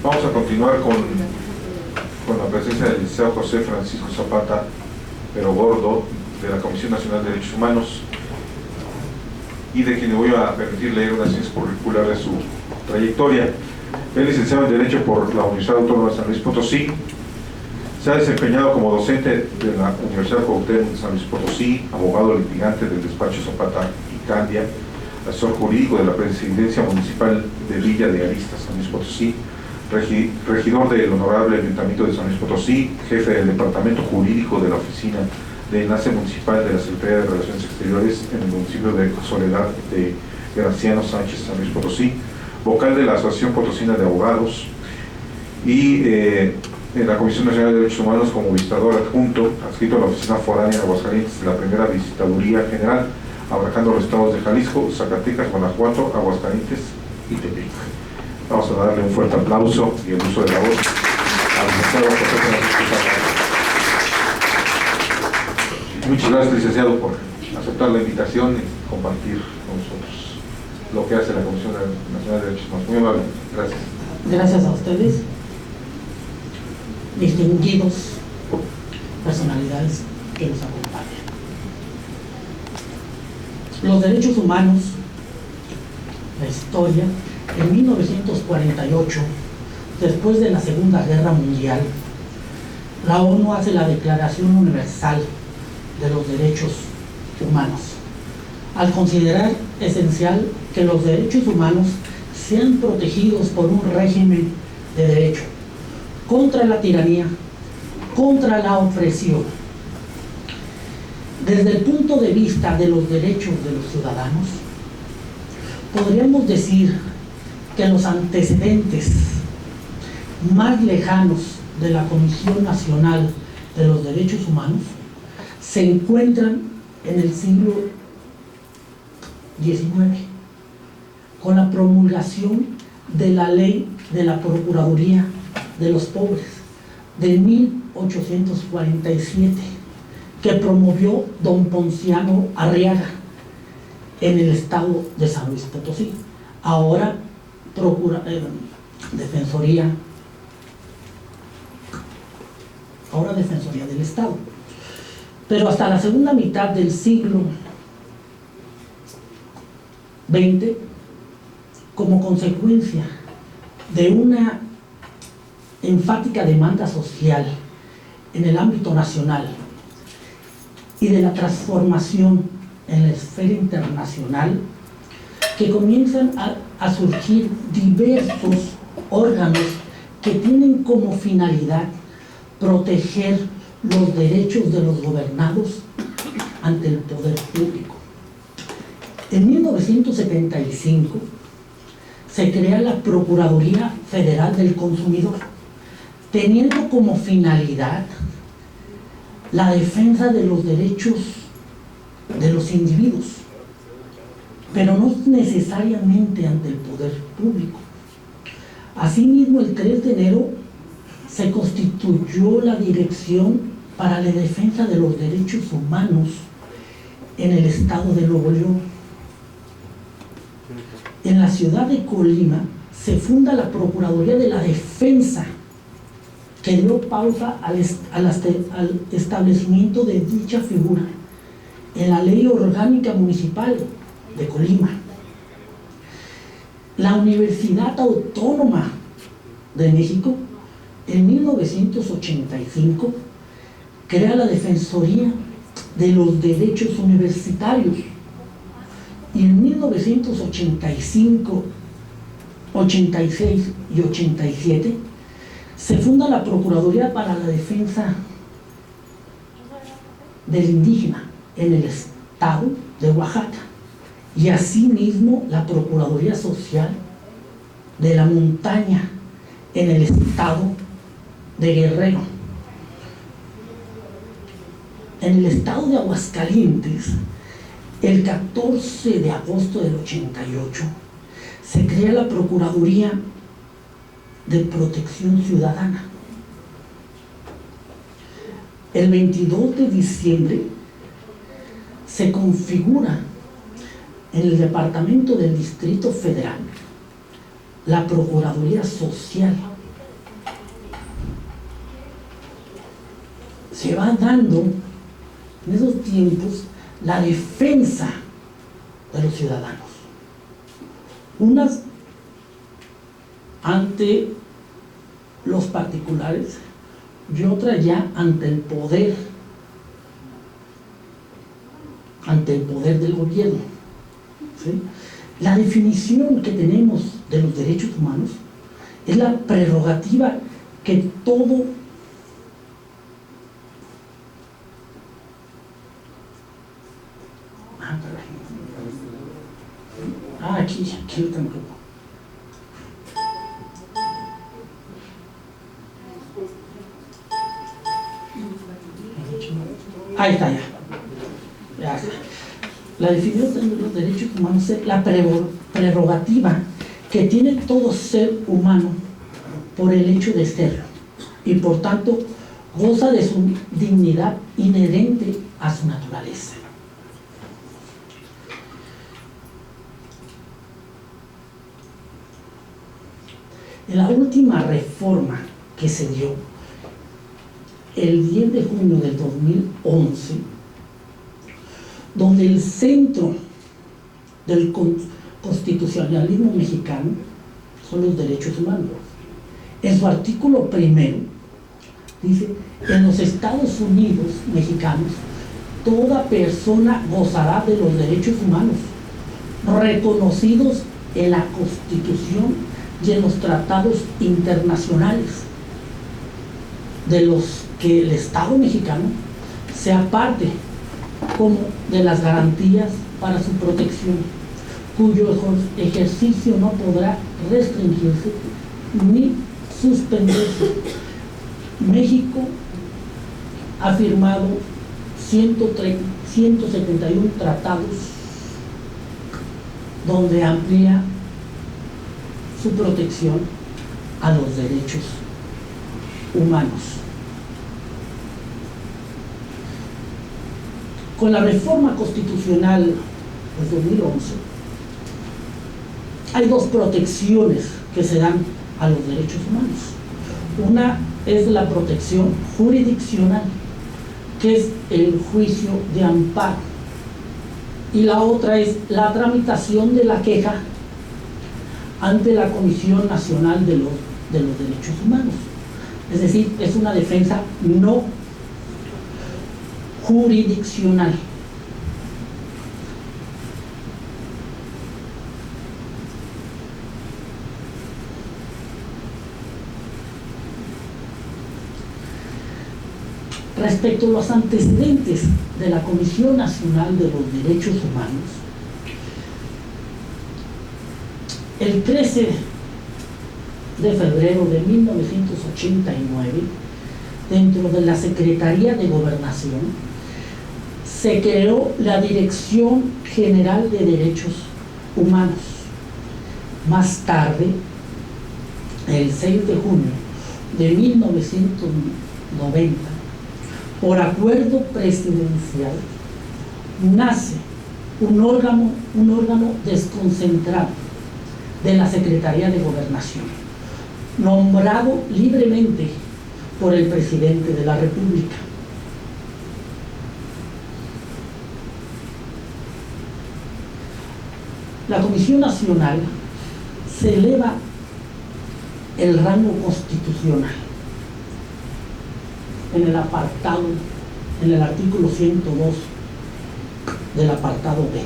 Vamos a continuar con la presencia del licenciado José Francisco Zapata Pero Gordo, de la Comisión Nacional de Derechos Humanos, y de quien le voy a permitir leer una síntesis curricular de su trayectoria. Es licenciado en Derecho por la Universidad Autónoma de San Luis Potosí. Se ha desempeñado como docente de la Universidad Cuauhtémoc de San Luis Potosí, abogado litigante del despacho Zapata y Candia, asesor jurídico de la Presidencia Municipal de Villa de Aristas, San Luis Potosí, regidor del Honorable Ayuntamiento de San Luis Potosí, jefe del Departamento Jurídico de la Oficina de Enlace Municipal de la Secretaría de Relaciones Exteriores en el municipio de Soledad de Graciano Sánchez, San Luis Potosí, vocal de la Asociación Potosina de Abogados, y en la Comisión Nacional de Derechos Humanos como visitador adjunto, adscrito a la Oficina Foránea de Aguascalientes de la Primera Visitaduría General, abarcando los estados de Jalisco, Zacatecas, Guanajuato, Aguascalientes y Tepic. Vamos a darle un fuerte aplauso y el uso de la voz al licenciado José Francisco Zapata. Muchas gracias, licenciado, por aceptar la invitación y compartir con nosotros lo que hace la Comisión Nacional de Derechos Humanos. Muy amable, gracias. Gracias a ustedes, distinguidos personalidades que nos acompañan. Los derechos humanos, la historia. En 1948, después de la Segunda Guerra Mundial, la ONU hace la Declaración Universal de los Derechos Humanos, al considerar esencial que los derechos humanos sean protegidos por un régimen de derecho, contra la tiranía, contra la opresión. Desde el punto de vista de los derechos de los ciudadanos, podríamos decir que los antecedentes más lejanos de la Comisión Nacional de los Derechos Humanos se encuentran en el siglo XIX, con la promulgación de la Ley de la Procuraduría de los Pobres de 1847, que promovió don Ponciano Arriaga en el estado de San Luis Potosí, ahora Defensoría del Estado. Pero hasta la segunda mitad del siglo XX, como consecuencia de una enfática demanda social en el ámbito nacional y de la transformación en la esfera internacional, que comienzan a surgir diversos órganos que tienen como finalidad proteger los derechos de los gobernados ante el poder público. En 1975 se crea la Procuraduría Federal del Consumidor, teniendo como finalidad la defensa de los derechos de los individuos, pero no necesariamente ante el poder público. Asimismo, el 3 de enero se constituyó la Dirección para la Defensa de los Derechos Humanos en el estado de Nuevo León. En la ciudad de Colima se funda la Procuraduría de la Defensa, que dio pausa al establecimiento de dicha figura en la Ley Orgánica Municipal de Colima. La Universidad Autónoma de México, en 1985, crea la Defensoría de los Derechos Universitarios, y en 1985, 86 y 87 se funda la Procuraduría para la Defensa del Indígena en el estado de Oaxaca, y asimismo la Procuraduría Social de la Montaña en el estado de Guerrero. En el estado de Aguascalientes, el 14 de agosto del 88, se crea la Procuraduría de Protección Ciudadana. El 22 de diciembre se configura en el Departamento del Distrito Federal la Procuraduría Social se va dando en esos tiempos la defensa de los ciudadanos. Unas ante los particulares y otra ya ante el poder del gobierno, ¿sí? La definición que tenemos de los derechos humanos es la prerrogativa que todo aquí lo tengo. Ahí está, ya está. La definición de los derechos humanos es la prerrogativa que tiene todo ser humano por el hecho de serlo, y por tanto goza de su dignidad inherente a su naturaleza. En la última reforma que se dio el 10 de junio del 2011, donde el centro del constitucionalismo mexicano son los derechos humanos. En su artículo primero dice: en los Estados Unidos mexicanos toda persona gozará de los derechos humanos reconocidos en la Constitución y en los tratados internacionales, de los que el Estado mexicano sea parte, como de las garantías para su protección, cuyo ejercicio no podrá restringirse ni suspenderse. México ha firmado 171 tratados donde amplía su protección a los derechos humanos. Con la reforma constitucional del 2011 hay dos protecciones que se dan a los derechos humanos. Una es la protección jurisdiccional, que es el juicio de amparo, y la otra es la tramitación de la queja ante la Comisión Nacional de los Derechos Humanos. Es decir, es una defensa no jurisdiccional. Respecto a los antecedentes de la Comisión Nacional de los Derechos Humanos, el 13 de febrero de 1989, dentro de la Secretaría de Gobernación, se creó la Dirección General de Derechos Humanos. Más tarde, el 6 de junio de 1990, por acuerdo presidencial, nace un órgano desconcentrado de la Secretaría de Gobernación, nombrado libremente por el presidente de la República. La Comisión Nacional se eleva el rango constitucional en el artículo 102 del apartado B.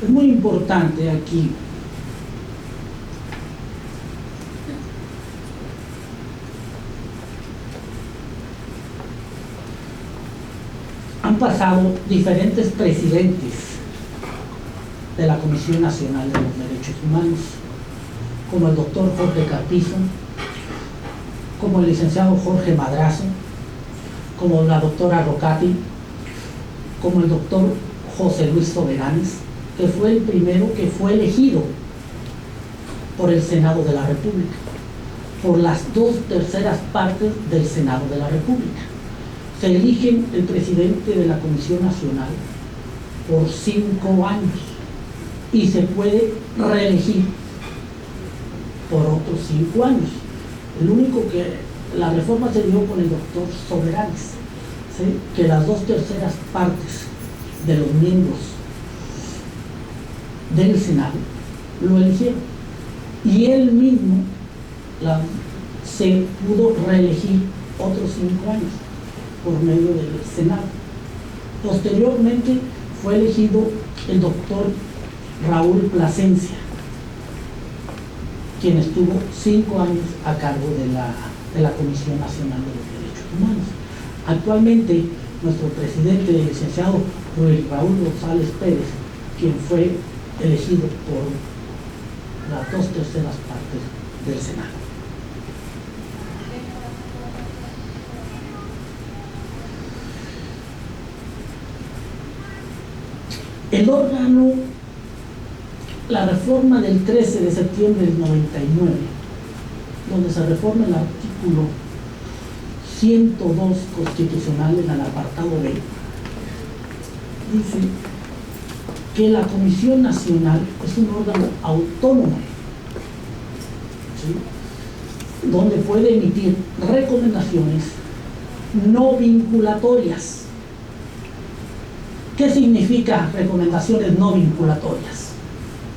Es muy importante aquí han pasado diferentes presidentes de la Comisión Nacional de los Derechos Humanos, como el doctor Jorge Carpizo, como el licenciado Jorge Madrazo, como la doctora Rocati, como el doctor José Luis Soberanes, que fue el primero que fue elegido por el Senado de la República, por las 2/3 partes del Senado de la República. Se eligen el presidente de la Comisión Nacional por 5 años y se puede reelegir por otros 5 años. El único que la reforma se dio con el doctor Soberanes, ¿sí? Que las 2/3 partes de los miembros del Senado lo eligieron. Y él mismo se pudo reelegir otros 5 años por medio del Senado. Posteriormente fue elegido el doctor Raúl Plasencia, quien estuvo 5 años a cargo de la Comisión Nacional de los Derechos Humanos. Actualmente, nuestro presidente, el licenciado Raúl González Pérez, quien fue elegido por las 2/3 partes del Senado. El órgano, la reforma del 13 de septiembre del 99, donde se reforma el artículo 102 constitucional en el apartado B, dice que la Comisión Nacional es un órgano autónomo, ¿sí? Donde puede emitir recomendaciones no vinculatorias. ¿Qué significa recomendaciones no vinculatorias?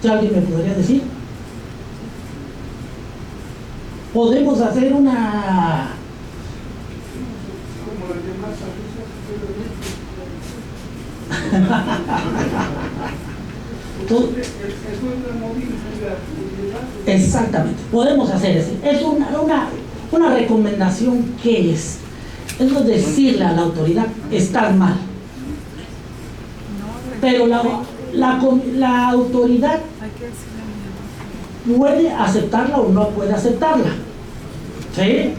¿Si alguien me podría decir? Podemos hacer una... Exactamente, podemos hacer eso. Es una recomendación que es decirle a la autoridad: estás mal. Pero la autoridad puede aceptarla o no puede aceptarla, ¿sí?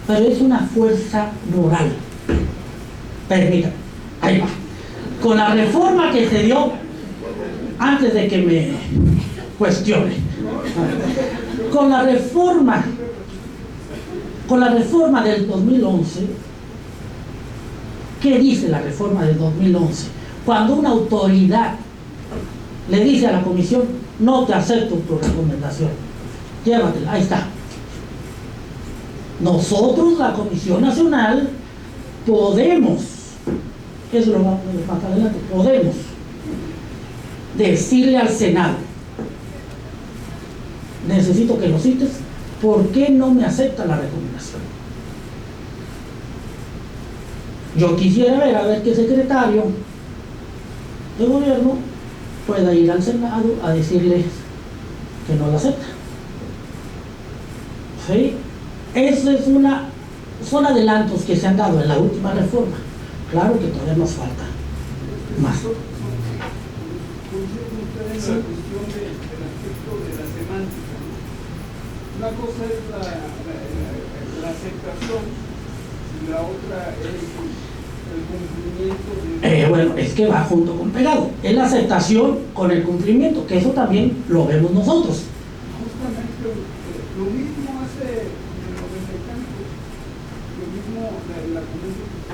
Pero es una fuerza moral. Permítame, ahí va. Con la reforma que se dio, antes de que me cuestione, con la reforma del 2011, ¿qué dice la reforma del 2011? Cuando una autoridad le dice a la comisión: no te acepto tu recomendación, llévatela, ahí está. Nosotros, la Comisión Nacional, podemos, eso lo vamos a ver más adelante, podemos decirle al Senado: necesito que lo cites, ¿por qué no me acepta la recomendación? Yo quisiera ver qué secretario de gobierno pueda ir al Senado a decirles que no la acepta. ¿Sí? Eso es son adelantos que se han dado en la última reforma. Claro que todavía nos falta más. La cuestión del aspecto de la semántica. Una cosa es la aceptación y la otra es el cumplimiento. Bueno, es que va junto con pegado. Es la aceptación con el cumplimiento, que eso también lo vemos nosotros. Justamente lo mismo hace en los mexicanos, lo mismo la comunidad que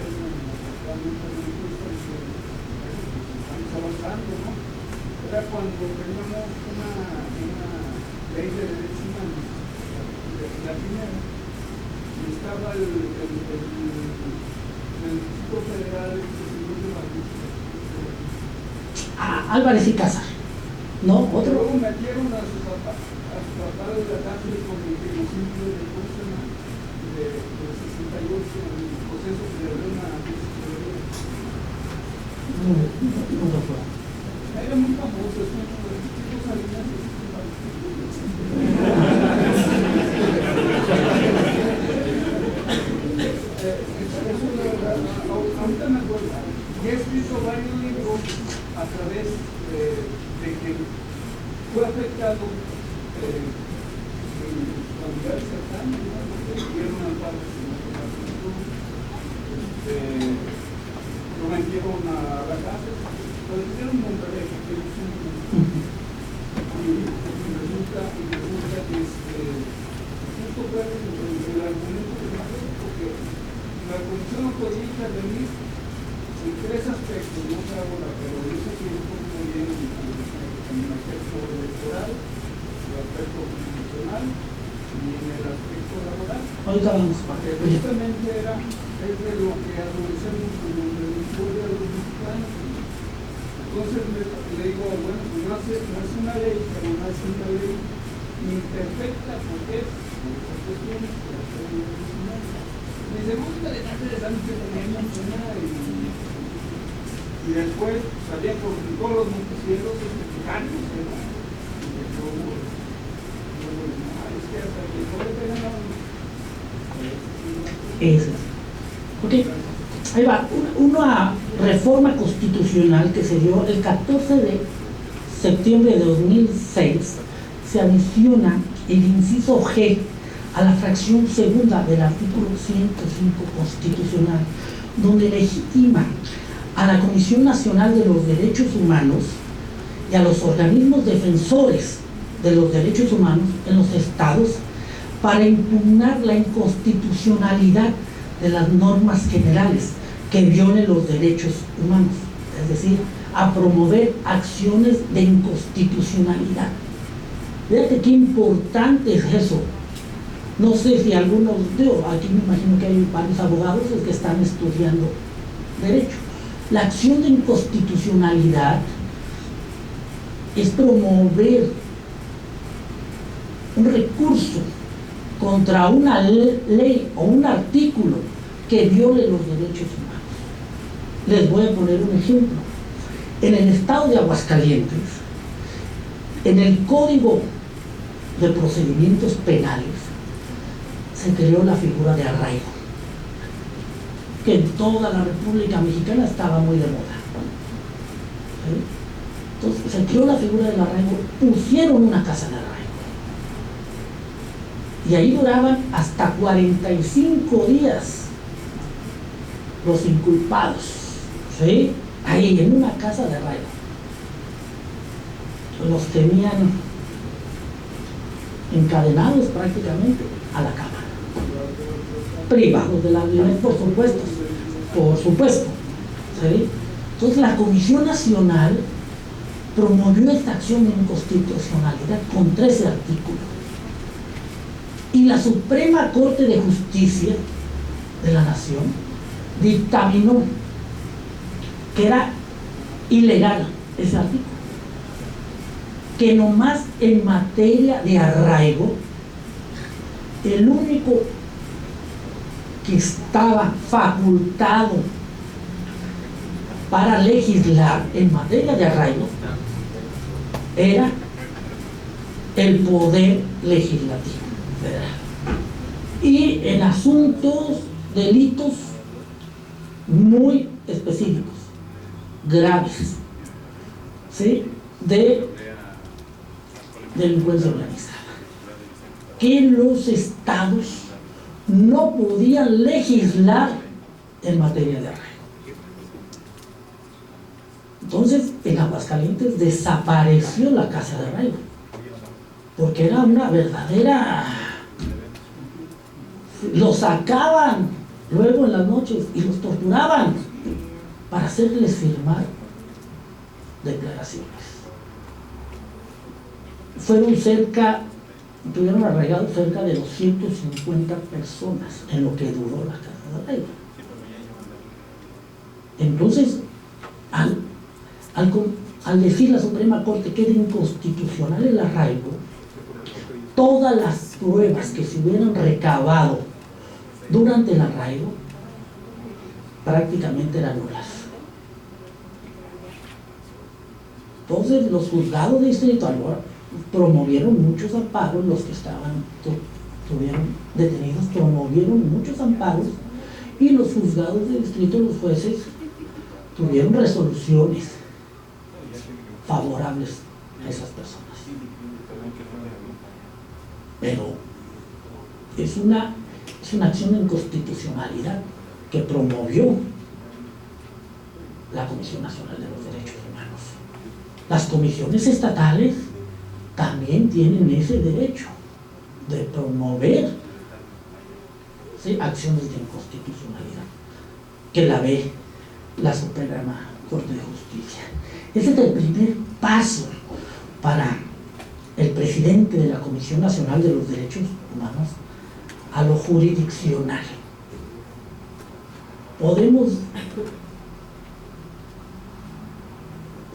estamos avanzando, ¿no? Era cuando teníamos una ley de derechos humanos, la primera, y estaba el Instituto Federal de la Justicia. Álvarez y Casar, ¿no? Otro. Luego metieron a sus papás de la cárcel con el genocidio de 68, el proceso que le dio una No recuerdo. era muy famoso, es uno de los Salinas. Ahorita me acuerdo, y he escrito varios libros a través de que fue afectado familiares cercanos, dieron al padre lo metieron a la cárcel, lo metieron en Monterrey, que es y resulta que justo fue el argumento que me hace, porque la comisión no podía intervenir en 3 aspectos, no sé ahora, pero dice que es muy bien en el aspecto electoral, el aspecto constitucional y en el aspecto laboral. Ahorita vamos. Porque justamente es de lo que adolecemos como de la historia de los mexicanos. Entonces le digo, bueno, no es una ley, pero no es una ley imperfecta, porque es por cuestiones que la historia de los humanos. Me dice, gusta de interesante que teníamos una y después salía por todos los noticieros mexicanos, ¿verdad? Y yo, es que hasta que no le pegan a uno. Eso es. Ok, ahí va. Una reforma constitucional que se dio el 14 de septiembre de 2006, se adiciona el inciso G a la fracción segunda del artículo 105 constitucional, donde legitima a la Comisión Nacional de los Derechos Humanos y a los organismos defensores de los derechos humanos en los estados para impugnar la inconstitucionalidad de las normas generales que violen los derechos humanos, es decir, a promover acciones de inconstitucionalidad. Fíjate qué importante es eso. No sé si algunos, aquí me imagino que hay varios abogados que están estudiando derecho. La acción de inconstitucionalidad es promover un recurso contra una ley o un artículo que viole los derechos humanos. Les voy a poner un ejemplo. En el estado de Aguascalientes, en el Código de Procedimientos Penales, se creó la figura de arraigo, que en toda la República Mexicana estaba muy de moda. ¿Sí? Entonces se creó la figura del arraigo, pusieron una casa de arraigo. Y ahí duraban hasta 45 días los inculpados, ¿sí? Ahí en una casa de arraigo. Los tenían encadenados prácticamente a la cama, privados de la libertad, por supuesto, ¿sí? Entonces la Comisión Nacional promovió esta acción de inconstitucionalidad con 13 artículos. Y la Suprema Corte de Justicia de la Nación dictaminó que era ilegal ese artículo, que nomás en materia de arraigo, el único que estaba facultado para legislar en materia de arraigo era el Poder Legislativo Federal. Y en asuntos, delitos muy específicos, graves, ¿sí? De delincuencia organizada, que los estados no podían legislar en materia de arraigo. Entonces, en Aguascalientes desapareció la casa de arraigo, porque era una verdadera... Los sacaban luego en las noches y los torturaban para hacerles firmar declaraciones. Tuvieron arraigados cerca de 250 personas en lo que duró la casa de arraigo. Entonces, al decir la Suprema Corte que era inconstitucional el arraigo, todas las pruebas que se hubieran recabado durante el arraigo prácticamente eran nulas. Entonces los juzgados de distrito promovieron muchos amparos, los que estuvieron detenidos promovieron muchos amparos, y los juzgados de distrito, los jueces, tuvieron resoluciones favorables a esas personas. Pero es una acción de inconstitucionalidad que promovió la Comisión Nacional de los Derechos Humanos. Las comisiones estatales también tienen ese derecho de promover, ¿sí?, acciones de inconstitucionalidad, que la ve la Suprema Corte de Justicia. Ese es el primer paso para el presidente de la Comisión Nacional de los Derechos Humanos a lo jurisdiccional. Podemos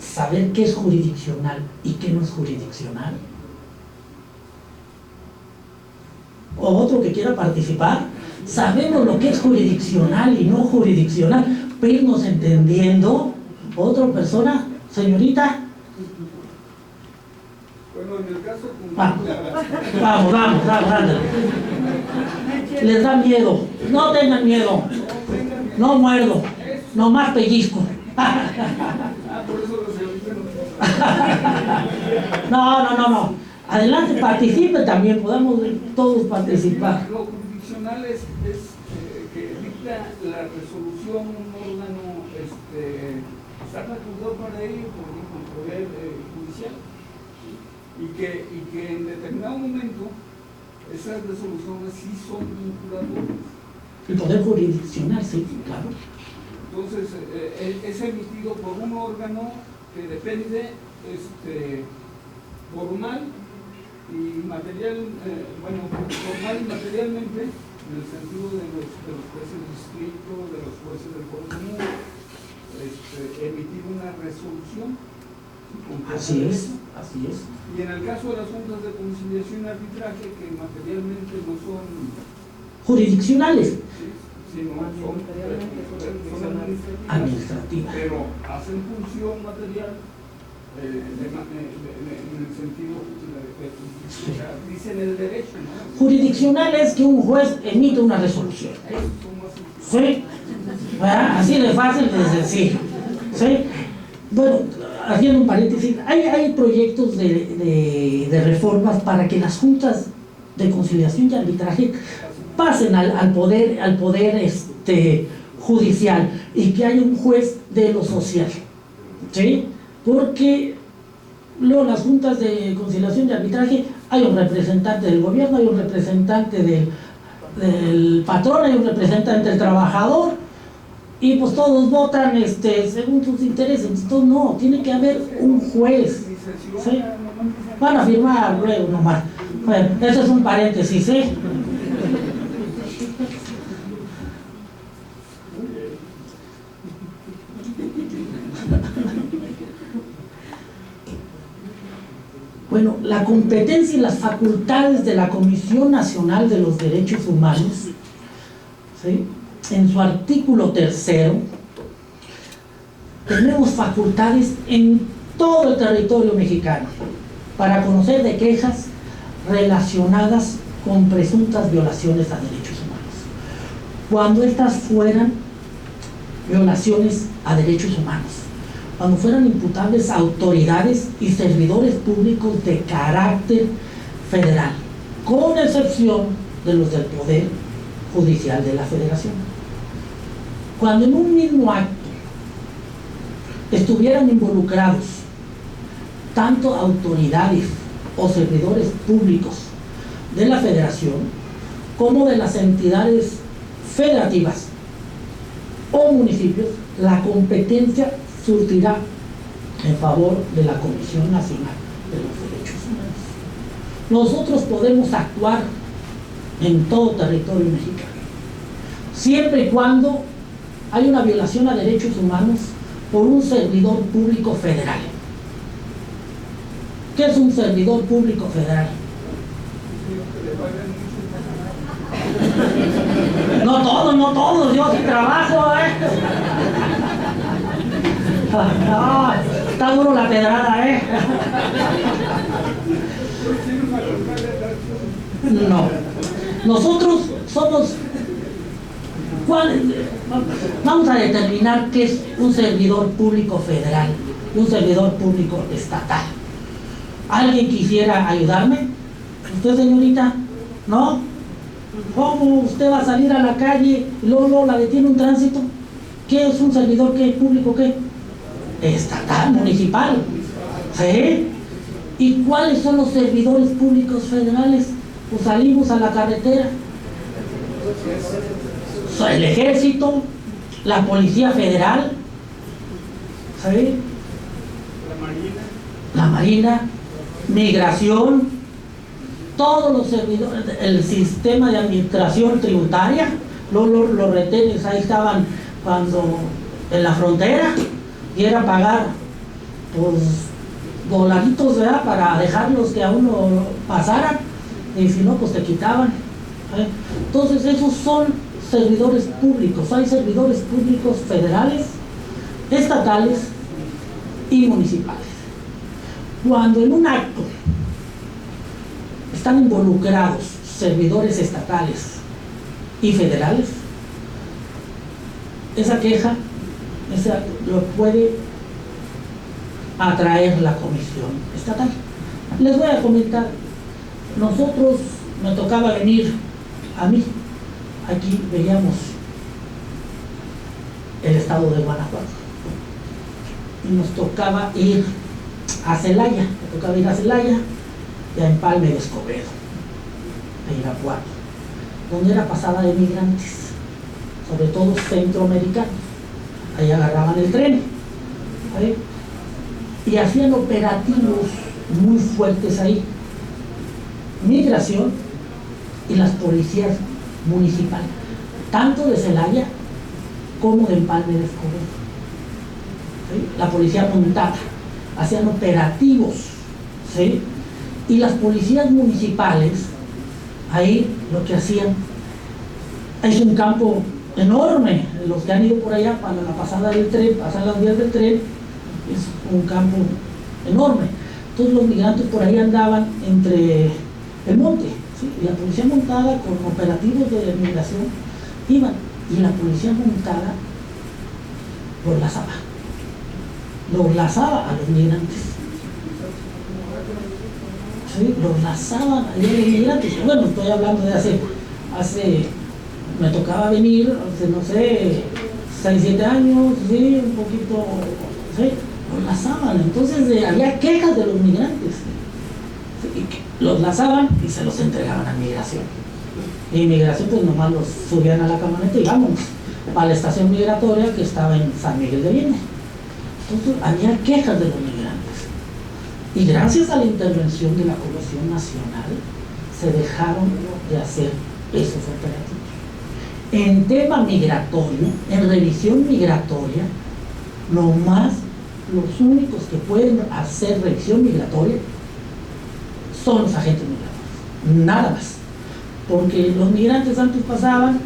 saber qué es jurisdiccional y qué no es jurisdiccional. O otro que quiera participar, sabemos lo que es jurisdiccional y no jurisdiccional, pero irnos entendiendo. Otra persona, señorita. Bueno, en el caso Vamos, ándale. Les da miedo. No tengan miedo. No muerdo. Nomás pellizco. por eso los señoritas No. Adelante, participe también, podemos todos participar. Lo jurisdiccional es que dicta la resolución un órgano está facultado para ello por el poder judicial y que en determinado momento esas resoluciones sí son vinculadoras. El poder jurisdiccional, sí, claro. Entonces es emitido por un órgano que depende formal y material, formal y materialmente, en el sentido de los jueces de distrito, de los jueces del foro común, emitir una resolución. Así es. Y en el caso de las juntas de conciliación y arbitraje, que materialmente no son jurisdiccionales, sino son administrativas, pero hacen función material en el sentido de dicen el derecho, ¿no? Jurisdiccional es que un juez emite una resolución. ¿Sí? Así de fácil, de sencillo. ¿Sí? Bueno, haciendo un paréntesis, hay proyectos de reformas para que las juntas de conciliación y arbitraje pasen al poder judicial y que haya un juez de lo social. ¿Sí? Porque luego las juntas de conciliación y arbitraje hay un representante del gobierno, hay un representante del patrón, hay un representante del trabajador y pues todos votan según sus intereses. Entonces no, tiene que haber un juez. ¿Sí? Van a firmar luego nomás. Bueno, eso es un paréntesis, ¿sí? Bueno, la competencia y las facultades de la Comisión Nacional de los Derechos Humanos, ¿sí? En su artículo 3º, tenemos facultades en todo el territorio mexicano para conocer de quejas relacionadas con presuntas violaciones a derechos humanos. Cuando estas fueran violaciones a derechos humanos, cuando fueran imputables a autoridades y servidores públicos de carácter federal, con excepción de los del Poder Judicial de la Federación. Cuando en un mismo acto estuvieran involucrados tanto autoridades o servidores públicos de la Federación como de las entidades federativas o municipios, la competencia surtirá en favor de la Comisión Nacional de los Derechos Humanos. Nosotros podemos actuar en todo territorio mexicano, siempre y cuando hay una violación a derechos humanos por un servidor público federal. ¿Qué es un servidor público federal? No todos, yo sí trabajo, No, está duro la pedrada, No. Nosotros somos... Vamos a determinar qué es un servidor público federal y un servidor público estatal. ¿Alguien quisiera ayudarme? ¿Usted, señorita? ¿No? ¿Cómo usted va a salir a la calle y luego la detiene un tránsito? ¿Qué es un servidor público qué? Estatal, municipal. ¿Sí? ¿Y cuáles son los servidores públicos federales? Pues salimos a la carretera. El Ejército, la Policía Federal, ¿sí? La Marina, migración, todos los servidores, el sistema de administración tributaria, los retenes ahí estaban cuando en la frontera, y era pagar pues dolaritos, ¿verdad?, para dejarlos que a uno pasaran, y si no pues te quitaban, ¿eh? Entonces esos son servidores públicos. Hay servidores públicos federales, estatales y municipales. Cuando en un acto están involucrados servidores estatales y federales, esa queja lo puede atraer la comisión estatal. Les voy a comentar, nosotros, me tocaba venir a mí, aquí veíamos el estado de Guanajuato, y nos tocaba ir a Celaya, y a Empalme de Escobedo, de Irapuato, donde era pasada de migrantes, sobre todo centroamericanos. Ahí agarraban el tren, ¿sí?, y hacían operativos muy fuertes ahí. Migración y las policías municipales, tanto de Celaya como de Empalme de Escobedo, ¿sí?, la policía montada, hacían operativos, ¿sí?, y las policías municipales, ahí lo que hacían, es un campo enorme, los que han ido por allá para la pasada del tren, pasan las vías del tren, es un campo enorme. Entonces los migrantes por ahí andaban entre el monte, ¿sí?, y la policía montada con operativos de migración iban, y la policía montada los lazaba a los migrantes, ¿sí?, los lazaban a los migrantes. Bueno, estoy hablando de hace me tocaba venir hace, no sé, 6, 7 años, sí, un poquito, sí, los lazaban. Entonces había quejas de los migrantes, ¿sí?, y los lazaban y se los entregaban a migración. Y migración pues nomás los subían a la camioneta y vámonos para la estación migratoria que estaba en San Miguel de Allende. Entonces había quejas de los migrantes, y gracias a la intervención de la Comisión Nacional se dejaron de hacer esos operativos. En tema migratorio, en revisión migratoria, nomás los únicos que pueden hacer revisión migratoria son los agentes migradores, nada más. Porque los migrantes antes pasaban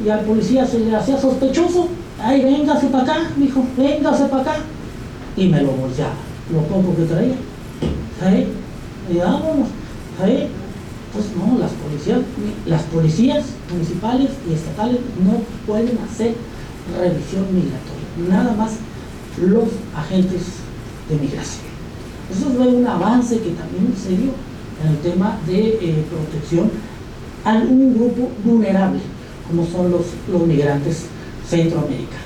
y al policía se le hacía sospechoso, ay, véngase para acá, mijo, véngase para acá, y me lo bolseaba, lo poco que traía, ¿sí?, y vámonos, ¿sí? Pues no, las policías municipales y estatales no pueden hacer revisión migratoria, nada más los agentes de migración. Eso fue un avance que también se dio en el tema de protección a un grupo vulnerable, como son los migrantes centroamericanos.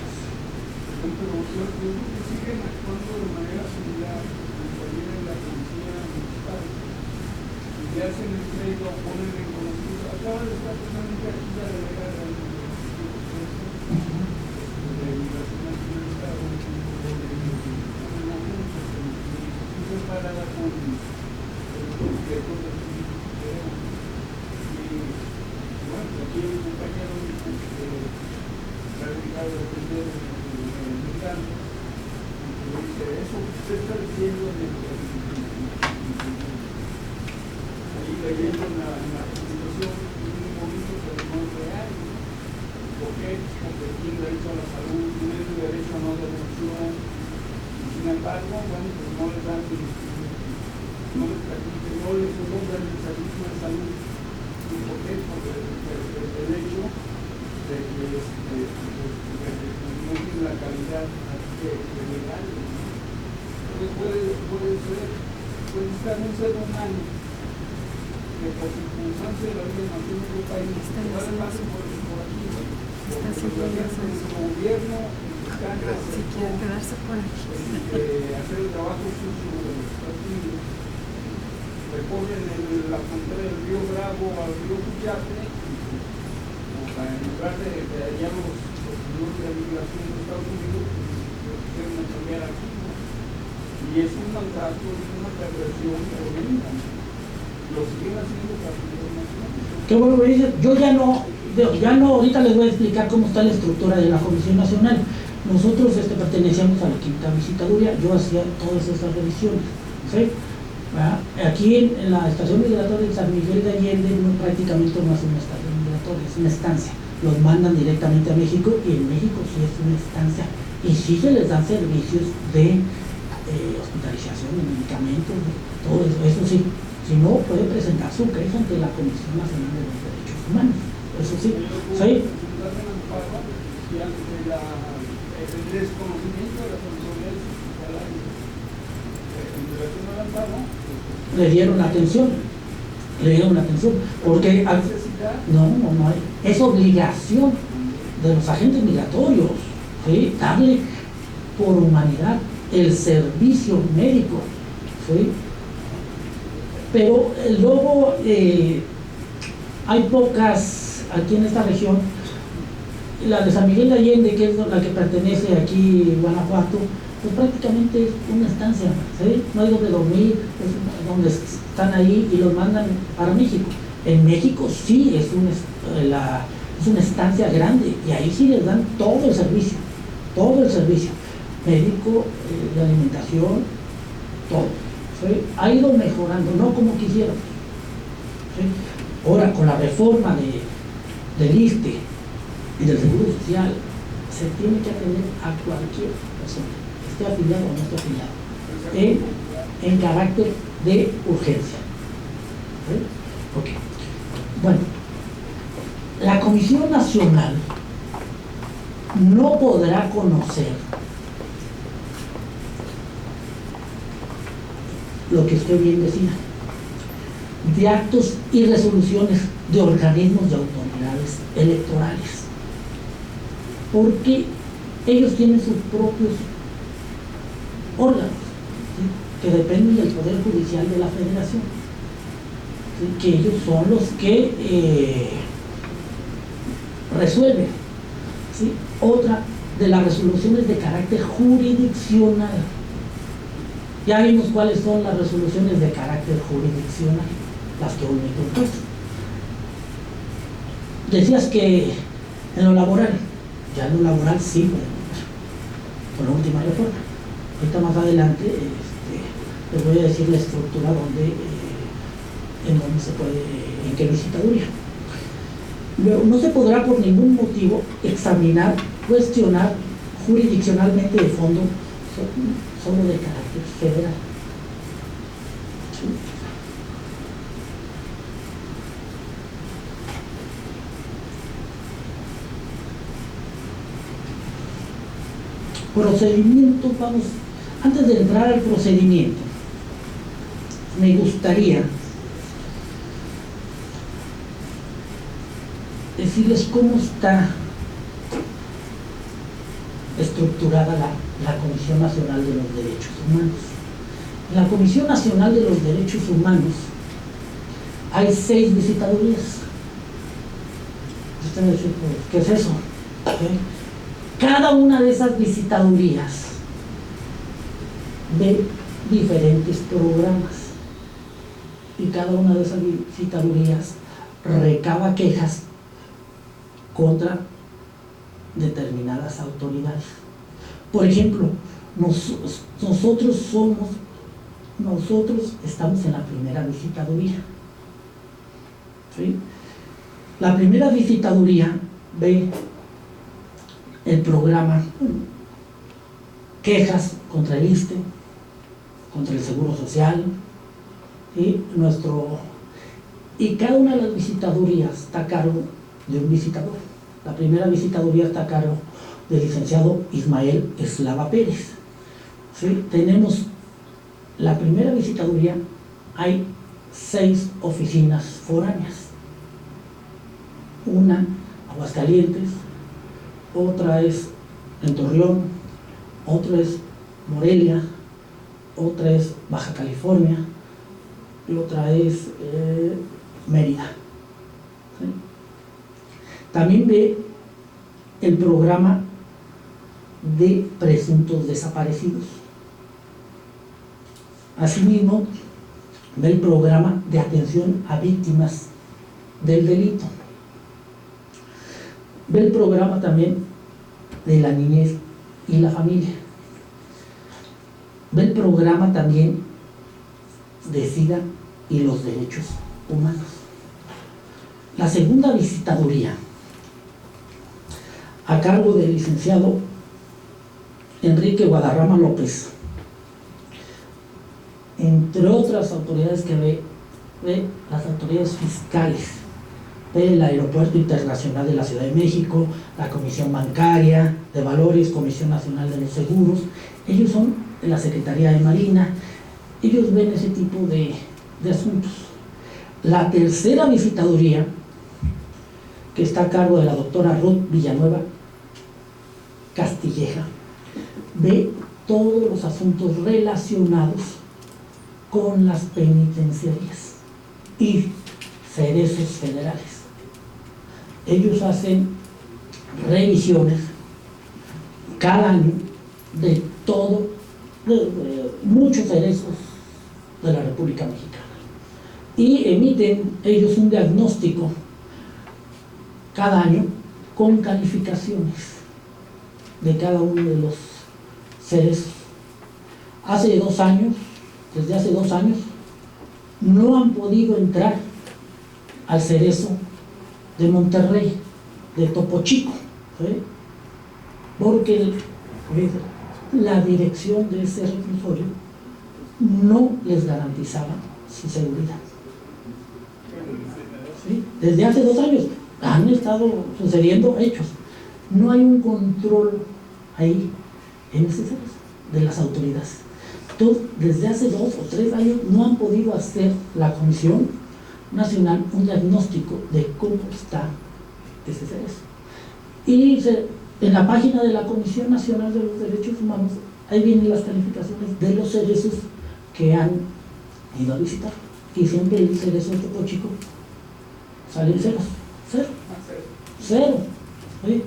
Ya se les traigo poner en conocimiento. Acaba de estar totalmente aquí la delegada de Migración Nacional de parada con el director del Ministerio. Y bueno, aquí hay un compañero que está dedicado a defender el migrante, y dice, eso que usted está diciendo en el leyendo en la Constitución en un momento que no es real. ¿Por qué? Porque tiene derecho a la salud, tiene derecho a no devolución, y sin embargo, bueno, pues no les dan, no les permiten, no les nombran el servicio de salud. ¿Y por qué? Porque el hecho de que no tiene la calidad legal. Entonces puede estar un ser humano que por circunstancias de la vida nació en otro país, va de paso por aquí, porque el gobierno mexicano hacer el trabajo sucio de los Estados Unidos, recorren la frontera del río Bravo al río Cuyate, en lugar de hallar los señores de la migración de Estados Unidos, quieren cambiar aquí, y y es un maltrato, es una perversión tremenda. Lo siguen haciendo para que Qué bueno que dices. Yo ya no, ahorita les voy a explicar cómo está la estructura de la Comisión Nacional. Nosotros pertenecíamos a la quinta visitaduría, yo hacía todas esas revisiones, ¿sí? Aquí en la estación migratoria de San Miguel de Allende prácticamente no es una estación migratoria, es una estancia. Los mandan directamente a México y en México sí es una estancia y sí se les dan servicios de hospitalización, de medicamentos, de todo eso. Eso sí, si no puede presentar su queja ante la Comisión Nacional de los Derechos Humanos. Eso sí, ¿sí? El desconocimiento de las autoridades en relación al amparo, le dieron atención, porque no hay, es obligación de los agentes migratorios, ¿sí? Darle por humanidad el servicio médico, ¿sí? Pero luego hay pocas aquí en esta región. La de San Miguel de Allende, que es la que pertenece aquí Guanajuato, pues prácticamente es una estancia, ¿sí? No hay donde dormir, es donde están ahí y los mandan para México. En México sí es una estancia grande y ahí sí les dan todo el servicio médico, de alimentación, todo, ¿sí? Ha ido mejorando, no como quisieron, ¿sí? Ahora con la reforma del ISSSTE y del Seguro Social se tiene que atender a cualquier persona, esté afiliado o no esté afiliado, en carácter de urgencia. ¿Sí? Okay. Bueno, la Comisión Nacional no podrá conocer lo que usted bien decía, de actos y resoluciones de organismos y autoridades electorales, porque ellos tienen sus propios órganos, ¿sí? Que dependen del Poder Judicial de la Federación, ¿sí? Que ellos son los que resuelven, ¿sí? Otra de las resoluciones de carácter jurisdiccional. Ya vimos cuáles son las resoluciones de carácter jurisdiccional, las que hoy me propuesto. Decías que en lo laboral, ya en lo laboral sí, con la última reforma. Ahorita más adelante les voy a decir la estructura en donde se puede, en qué visitaduría. Luego, no se podrá por ningún motivo examinar, cuestionar jurisdiccionalmente de fondo solo de carácter federal. ¿Sí? Procedimiento, vamos, antes de entrar al procedimiento, me gustaría decirles cómo está estructurada la Comisión Nacional de los Derechos Humanos. En la Comisión Nacional de los Derechos Humanos hay 6 visitadurías. Usted me dice, ¿qué es eso? ¿Okay? Cada una de esas visitadurías ve diferentes programas y cada una de esas visitadurías recaba quejas contra determinadas autoridades. Por ejemplo, nosotros estamos en la primera visitaduría, ¿sí? La primera visitaduría ve el programa quejas contra el ISSSTE, contra el Seguro Social, ¿sí? Y cada una de las visitadurías está a cargo de un visitador. La primera visitaduría está a cargo del licenciado Ismael Eslava Pérez, ¿sí? Tenemos la primera visitaduría, hay 6 oficinas foráneas, una Aguascalientes, otra es en Torreón, otra es Morelia, otra es Baja California y otra es Mérida, ¿sí? También ve el programa de presuntos desaparecidos, Asimismo, ve el programa de atención a víctimas del delito. Ve el programa también de la niñez y la familia. Ve el programa también de SIDA y los derechos humanos. La segunda visitaduría, a cargo del licenciado Enrique Guadarrama López, entre otras autoridades que ve las autoridades fiscales del Aeropuerto Internacional de la Ciudad de México, la Comisión Bancaria de Valores, Comisión Nacional de los Seguros. Ellos son de la Secretaría de Marina, ellos ven ese tipo de asuntos. La tercera visitaduría, que está a cargo de la doctora Ruth Villanueva Castilleja, ve todos los asuntos relacionados con las penitenciarías y cerezos federales. Ellos hacen revisiones cada año de muchos cerezos de la República Mexicana y emiten ellos un diagnóstico cada año con calificaciones de cada uno de los cerezos. Desde hace 2 años, no han podido entrar al cerezo de Monterrey, de Topo Chico, ¿sí? Porque la dirección de ese reclusorio no les garantizaba su seguridad. ¿Sí? Desde hace 2 años han estado sucediendo hechos. No hay un control ahí en ese cerezo de las autoridades. Entonces, desde hace 2 o 3 años no han podido hacer la Comisión Nacional un diagnóstico de cómo está ese cerezo. Y en la página de la Comisión Nacional de los Derechos Humanos, ahí vienen las calificaciones de los cerezos que han ido a visitar. Y siempre el cerezo de Topo Chico salen ceros, cero, ¿sí?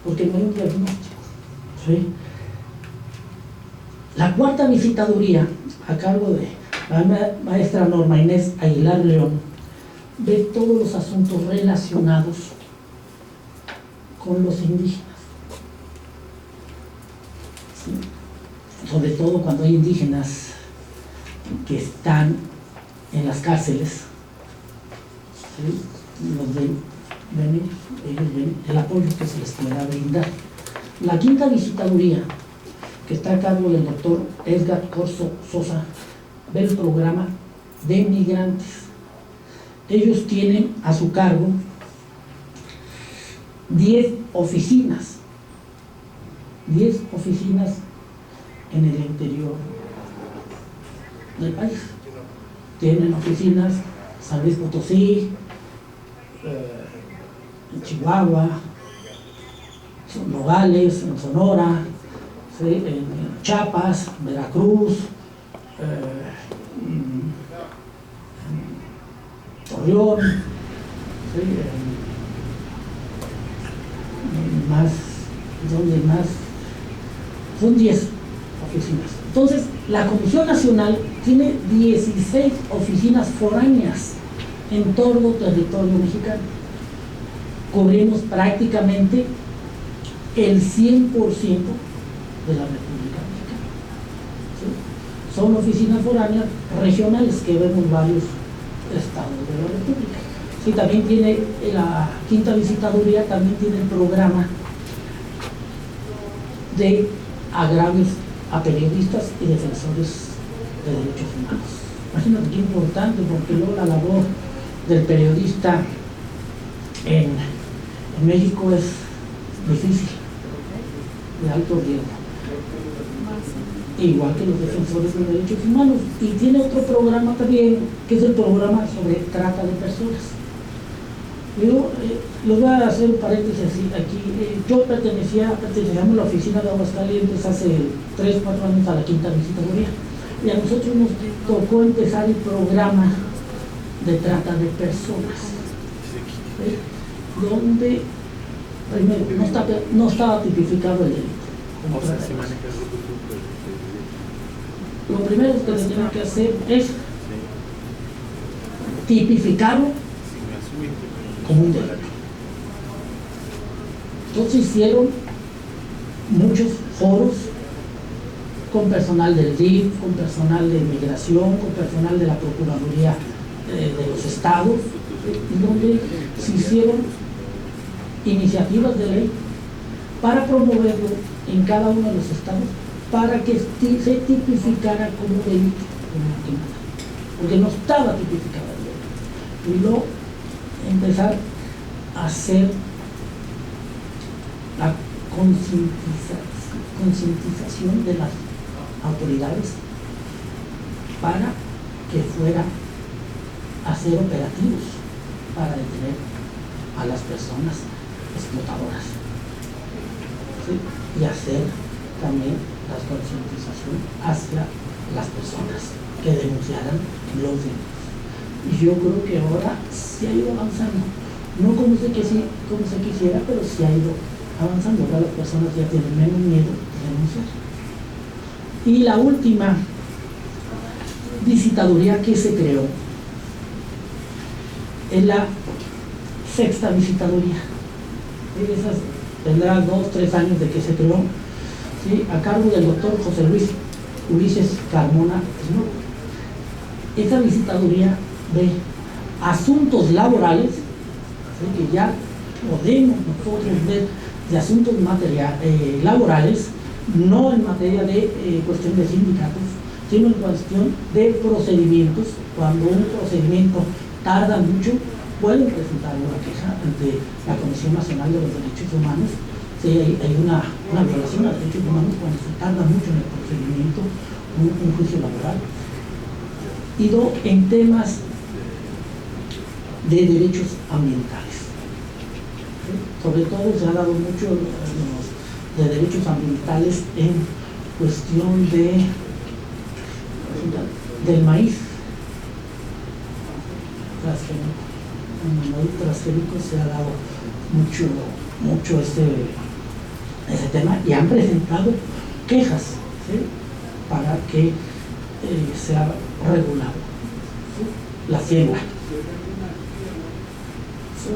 Porque no hay un diagnóstico, ¿sí? La cuarta visitaduría, a cargo de la maestra Norma Inés Aguilar León, ve todos los asuntos relacionados con los indígenas, ¿sí? Sobre todo cuando hay indígenas que están en las cárceles, ¿sí? Los ven ellos ven el apoyo que se les pueda brindar. La quinta visitaduría, que está a cargo del doctor Edgar Corso Sosa, ve el programa de migrantes. Ellos tienen a su cargo 10 oficinas en el interior del país. Tienen oficinas en San Luis Potosí, en Chihuahua, en Nogales, en Sonora, ¿sí? En Chiapas, Veracruz, en Torreón, ¿sí? ¿Dónde más? Son 10 oficinas. Entonces, la Comisión Nacional tiene 16 oficinas foráneas en todo el territorio mexicano. Cubrimos prácticamente el 100% de la República Mexicana, ¿sí? Son oficinas foráneas regionales que vemos varios estados de la República. Sí, también tiene la quinta visitaduría, también tiene el programa de agravios a periodistas y defensores de derechos humanos. Imagínate qué importante, porque luego la labor del periodista en México es difícil, de alto riesgo, igual que los defensores de derechos humanos. Y tiene otro programa también, que es el programa sobre trata de personas. Yo les voy a hacer un paréntesis aquí. Yo pertenecíamos a la oficina de Aguascalientes hace 3 o 4 años a la quinta visitaduría, y a nosotros nos tocó empezar el programa de trata de personas, ¿sí? Donde primero no estaba tipificado el delito como trata de personas. lo primero que se tiene que hacer es tipificarlo como un delito. Entonces hicieron muchos foros con personal del DIF, con personal de Migración, con personal de la Procuraduría de los estados, donde se hicieron iniciativas de ley para promoverlo en cada uno de los estados, para que se tipificara como delito, porque no estaba tipificado el delito. Y luego empezar a hacer la concientización de las autoridades para que fuera a ser operativos para detener a las personas explotadoras, ¿sí? Y hacer también la concientización hacia las personas que denunciaran los delitos. Y yo creo que ahora sí ha ido avanzando, no como se quisiera, pero sí ha ido avanzando. Ahora las personas ya tienen menos miedo de denunciar. Y la última visitaduría que se creó es la sexta visitaduría. Esas tendrá 2-3 años de que se creó, ¿sí? A cargo del doctor José Luis Ulises Carmona. Esa visitaduría de asuntos laborales, ¿sí? Que ya podemos nosotros ver de asuntos laborales, no en materia de cuestión de sindicatos, sino en cuestión de procedimientos. Cuando un procedimiento tarda mucho, pueden presentar una queja ante la Comisión Nacional de los Derechos Humanos. Si hay una violación a derechos humanos cuando se tarda mucho en el procedimiento, un juicio laboral. Y en temas de derechos ambientales. ¿Sí? Sobre todo se ha dado mucho de derechos ambientales en cuestión del maíz transgénico. En el maíz transgénico se ha dado mucho ese tema y han presentado quejas, ¿sí? Para que sea regulado, ¿sí? La siembra. ¿Sí?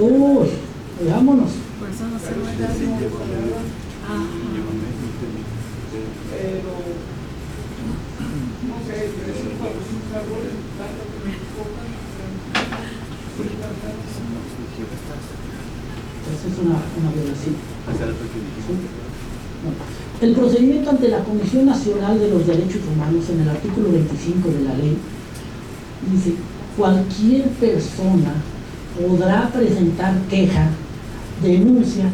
Uy, veámonos. Por eso no se me da Esa es una violación. El procedimiento ante la Comisión Nacional de los Derechos Humanos, en el artículo 25 de la ley, dice: cualquier persona podrá presentar queja, denuncia,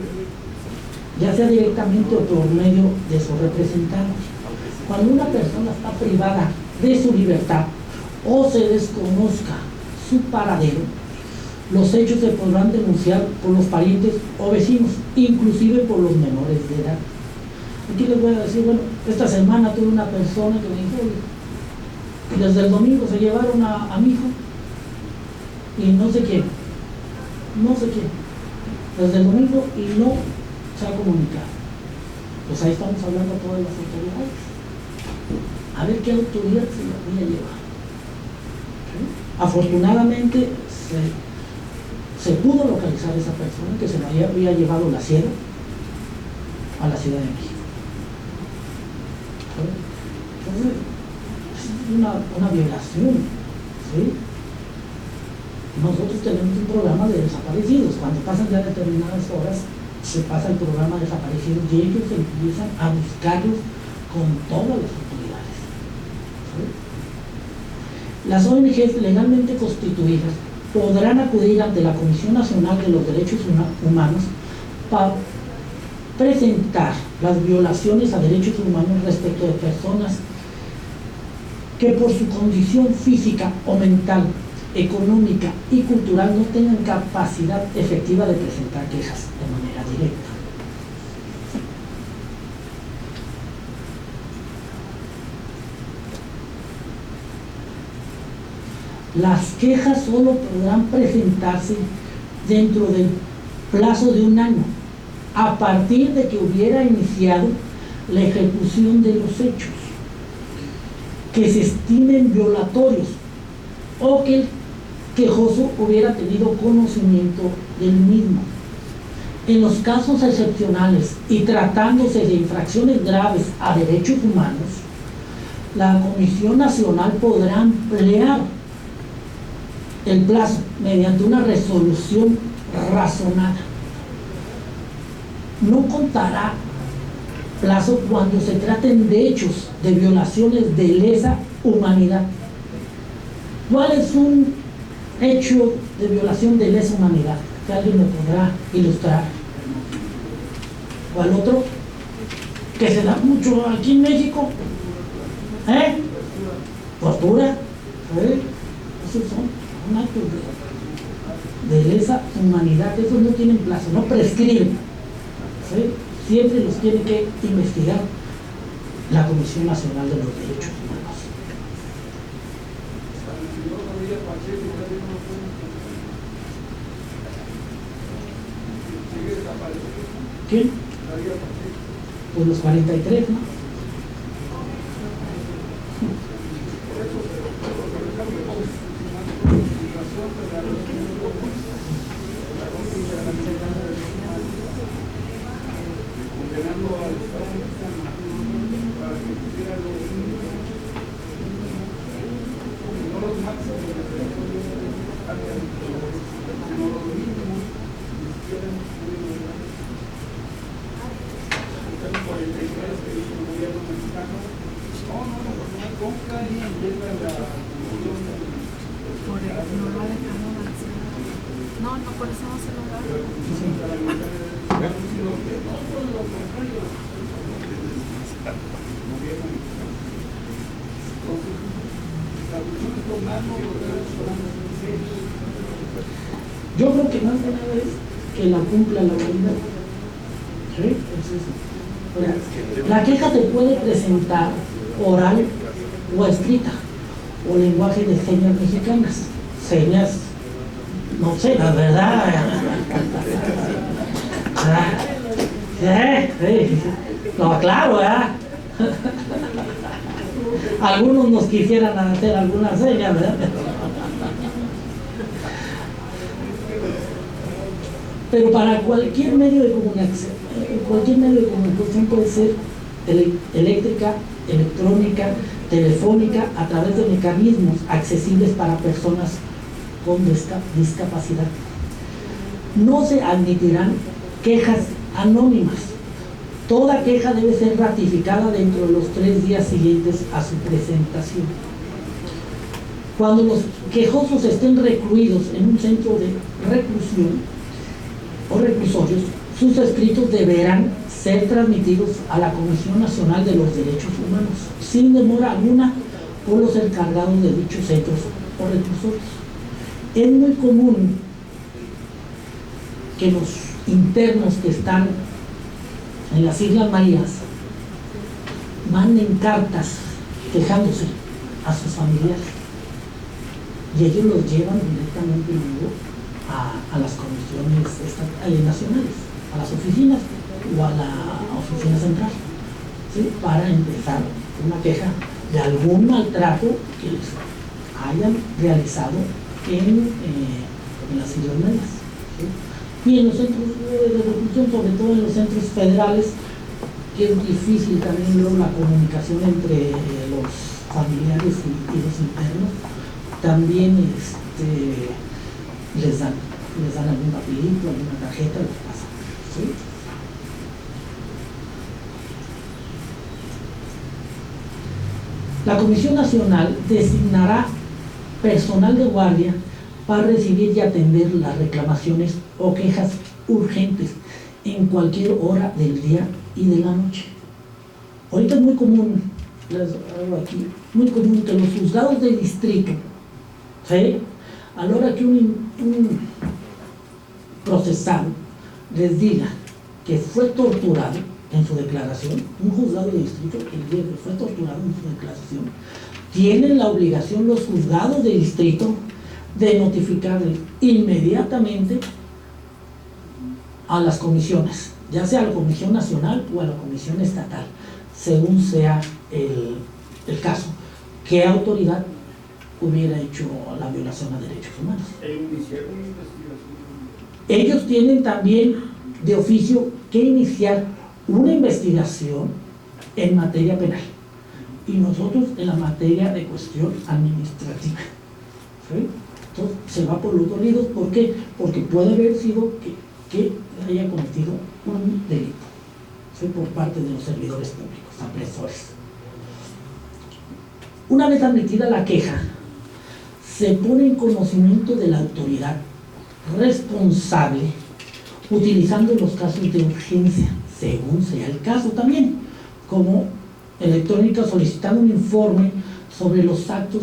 ya sea directamente o por medio de su representante. Cuando una persona está privada de su libertad o se desconozca su paradero, los hechos se podrán denunciar por los parientes o vecinos, inclusive por los menores de edad. Aquí les voy a decir, bueno, esta semana tuve una persona que me dijo: desde el domingo se llevaron a mi hijo y no sé quién, desde el domingo y no se ha comunicado. Pues ahí estamos hablando a todas las autoridades, a ver qué autoridad se la había llevado. ¿Sí? Afortunadamente se pudo localizar a esa persona que se la había llevado la sierra a la Ciudad de México. Entonces, es una violación, ¿sí? Nosotros tenemos un programa de desaparecidos. Cuando pasan ya determinadas horas, se pasa el programa de desaparecidos y ellos empiezan a buscarlos con todas las autoridades, ¿sí? Las ONGs legalmente constituidas podrán acudir ante la Comisión Nacional de los Derechos Humanos para presentar las violaciones a derechos humanos respecto de personas que por su condición física o mental económica y cultural no tengan capacidad efectiva de presentar quejas de manera directa. Las quejas solo podrán presentarse dentro del plazo de 1 año, a partir de que hubiera iniciado la ejecución de los hechos que se estimen violatorios o que el quejoso hubiera tenido conocimiento del mismo. En los casos excepcionales y tratándose de infracciones graves a derechos humanos, la Comisión Nacional podrá ampliar el plazo mediante una resolución razonada. No contará plazo cuando se traten de hechos de violaciones de lesa humanidad. ¿Cuál es un hecho de violación de lesa humanidad? Que alguien me podrá ilustrar. ¿Cuál otro? Que se da mucho aquí en México. Tortura. Esos son actos de lesa humanidad. Esos no tienen plazo, no prescriben. Siempre los tiene que investigar la Comisión Nacional de los Derechos Humanos. ¿Quién? Pues los 43, ¿no? Por eso no se lo da. Yo creo que más que nada es que la cumpla la autoridad. ¿Sí? Es eso. La queja se puede presentar oral o escrita, o lenguaje de señas mexicanas. Señas, no sé, la verdad. No, claro, ¿verdad? Algunos nos quisieran hacer algunas señas, ¿verdad? Pero para cualquier medio de comunicación, puede ser eléctrica, electrónica, telefónica, a través de mecanismos accesibles para personas con discapacidad. No se admitirán quejas anónimas. Toda queja debe ser ratificada dentro de los 3 días siguientes a su presentación. Cuando los quejosos estén recluidos en un centro de reclusión o reclusorios, sus escritos deberán ser transmitidos a la Comisión Nacional de los Derechos Humanos, sin demora alguna, por los encargados de dichos centros o reclusorios. Es muy común que los internos que están en las Islas Marías manden cartas quejándose a sus familiares y ellos los llevan directamente luego a las comisiones nacionales, a las oficinas o a la oficina central, ¿sí? Para empezar una queja de algún maltrato que les hayan realizado en las Islas Marías, ¿sí? Y en los centros de reclusión, sobre todo en los centros federales, que es difícil también luego la comunicación entre los familiares y los internos, también les dan algún papelito, alguna tarjeta, les pasa, ¿sí? La Comisión Nacional designará personal de guardia para recibir y atender las reclamaciones o quejas urgentes en cualquier hora del día y de la noche. Ahorita es muy común, les hago aquí, muy común que los juzgados de distrito, ¿sí?, A la hora que un procesado les diga que fue torturado en su declaración, un juzgado de distrito que les diga que fue torturado en su declaración, tienen la obligación los juzgados de distrito de notificarle inmediatamente a las comisiones, ya sea a la Comisión Nacional o a la Comisión Estatal, según sea el caso, qué autoridad hubiera hecho la violación a derechos humanos. Ellos tienen también de oficio que iniciar una investigación en materia penal y nosotros en la materia de cuestión administrativa. ¿Sí? Entonces se va por los dos lados. ¿Por qué? Porque puede haber sido que haya cometido un delito, ¿sí? Por parte de los servidores públicos, apresores. Una vez admitida la queja, se pone en conocimiento de la autoridad responsable utilizando los casos de urgencia, según sea el caso también, como electrónica, solicitando un informe sobre los actos,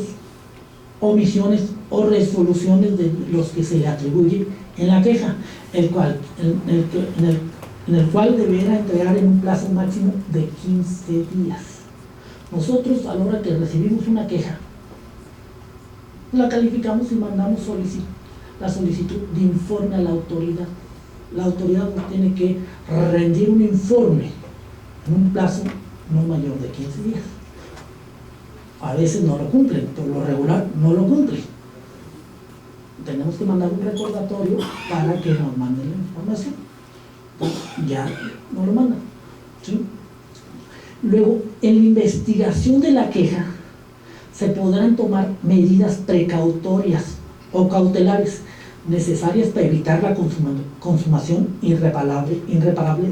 omisiones o resoluciones de los que se le atribuye en la queja, en el cual deberá entregar en un plazo máximo de 15 días. Nosotros, a la hora que recibimos una queja, la calificamos y mandamos la solicitud de informe a la autoridad. La autoridad nos tiene que rendir un informe en un plazo no mayor de 15 días. A veces no lo cumplen, por lo regular no lo cumplen. Tenemos que mandar un recordatorio para que nos manden la información. Ya no lo mandan, ¿sí? Luego, en la investigación de la queja se podrán tomar medidas precautorias o cautelares necesarias para evitar la consumación irreparable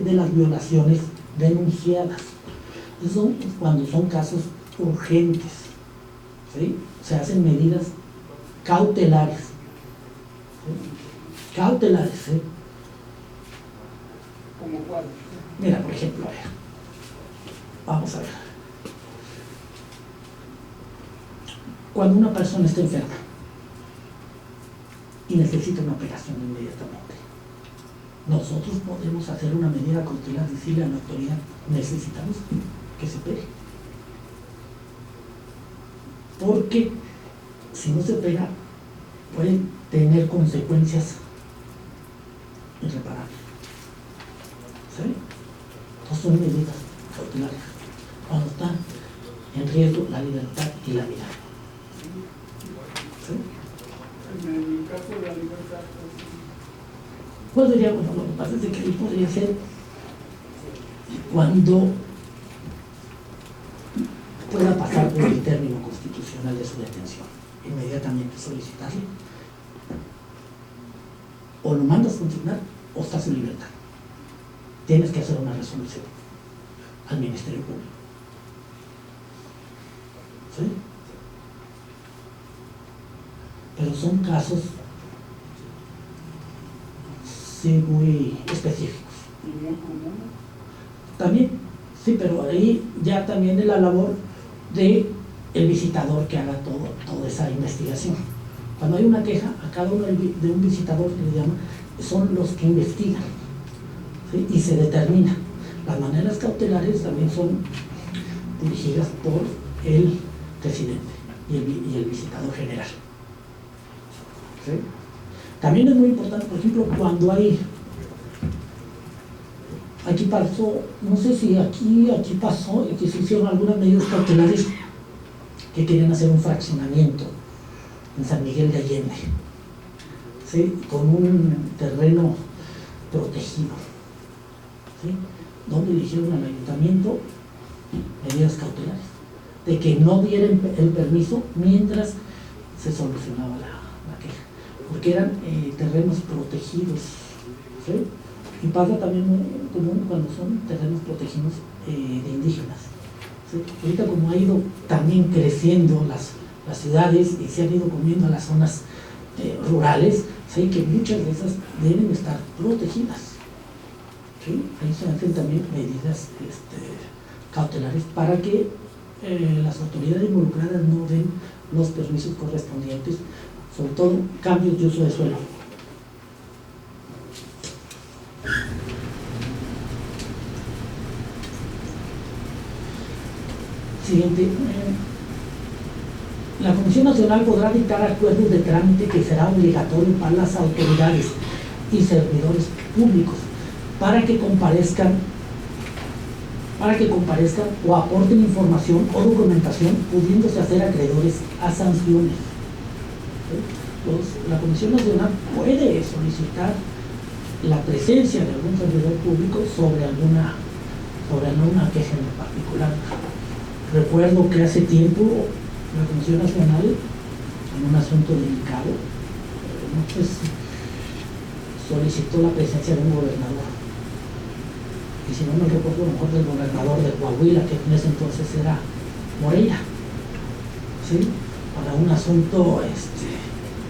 de las violaciones denunciadas. Eso cuando son casos urgentes, ¿sí? Se hacen medidas cautelares, ¿sí? Cautelares, ¿sí? ¿Cómo cuál? Mira, por ejemplo, a ver, vamos a ver. Cuando una persona está enferma y necesita una operación inmediatamente, nosotros podemos hacer una medida cautelar, decirle a la autoridad, necesitamos que se opere. Porque si no se opera, puede tener consecuencias irreparables. ¿Sí? Entonces son medidas cautelares cuando está en riesgo la libertad y la vida. ¿Sí? En el caso de la libertad, ¿Cuál sería? Bueno, lo que pasa es que ahí podría ser cuando pueda pasar por el término constitucional de su detención, inmediatamente solicitarle, o lo mandas consignar o estás en libertad. Tienes que hacer una resolución al Ministerio Público. ¿Sí? Pero son casos sí muy específicos. y muy común. También, sí, pero ahí ya también es la labor de el visitador que haga toda esa investigación. Cuando hay una queja, a cada uno de un visitador que le llama, son los que investigan, ¿sí? Y se determina. Las maneras cautelares también son dirigidas por el presidente y el visitador general. ¿Sí? También es muy importante, por ejemplo, cuando aquí pasó, no sé si aquí pasó, que se hicieron algunas medidas cautelares que querían hacer un fraccionamiento en San Miguel de Allende, ¿sí? Con un terreno protegido, ¿sí? Donde le dijeron al ayuntamiento medidas cautelares, de que no dieran el permiso mientras se solucionaba la queja, porque eran terrenos protegidos, ¿sí? Y pasa también muy común cuando son terrenos protegidos de indígenas, ¿sí? Ahorita como ha ido también creciendo las ciudades y se han ido comiendo a las zonas rurales, ¿sí? Que muchas de esas deben estar protegidas, ¿sí? Ahí se hacen también medidas cautelares para que las autoridades involucradas no den los permisos correspondientes sobre todo cambios de uso de suelo. Siguiente. La Comisión Nacional podrá dictar acuerdos de trámite que será obligatorio para las autoridades y servidores públicos para que comparezcan o aporten información o documentación, pudiéndose hacer acreedores a sanciones. La Comisión Nacional puede solicitar la presencia de algún servidor público sobre alguna queja en particular. Recuerdo que hace tiempo la Comisión Nacional, en un asunto delicado, solicitó la presencia de un gobernador. Y si no me recuerdo, a lo mejor del gobernador de Coahuila, que en ese entonces era Moreira, ¿sí? Para un asunto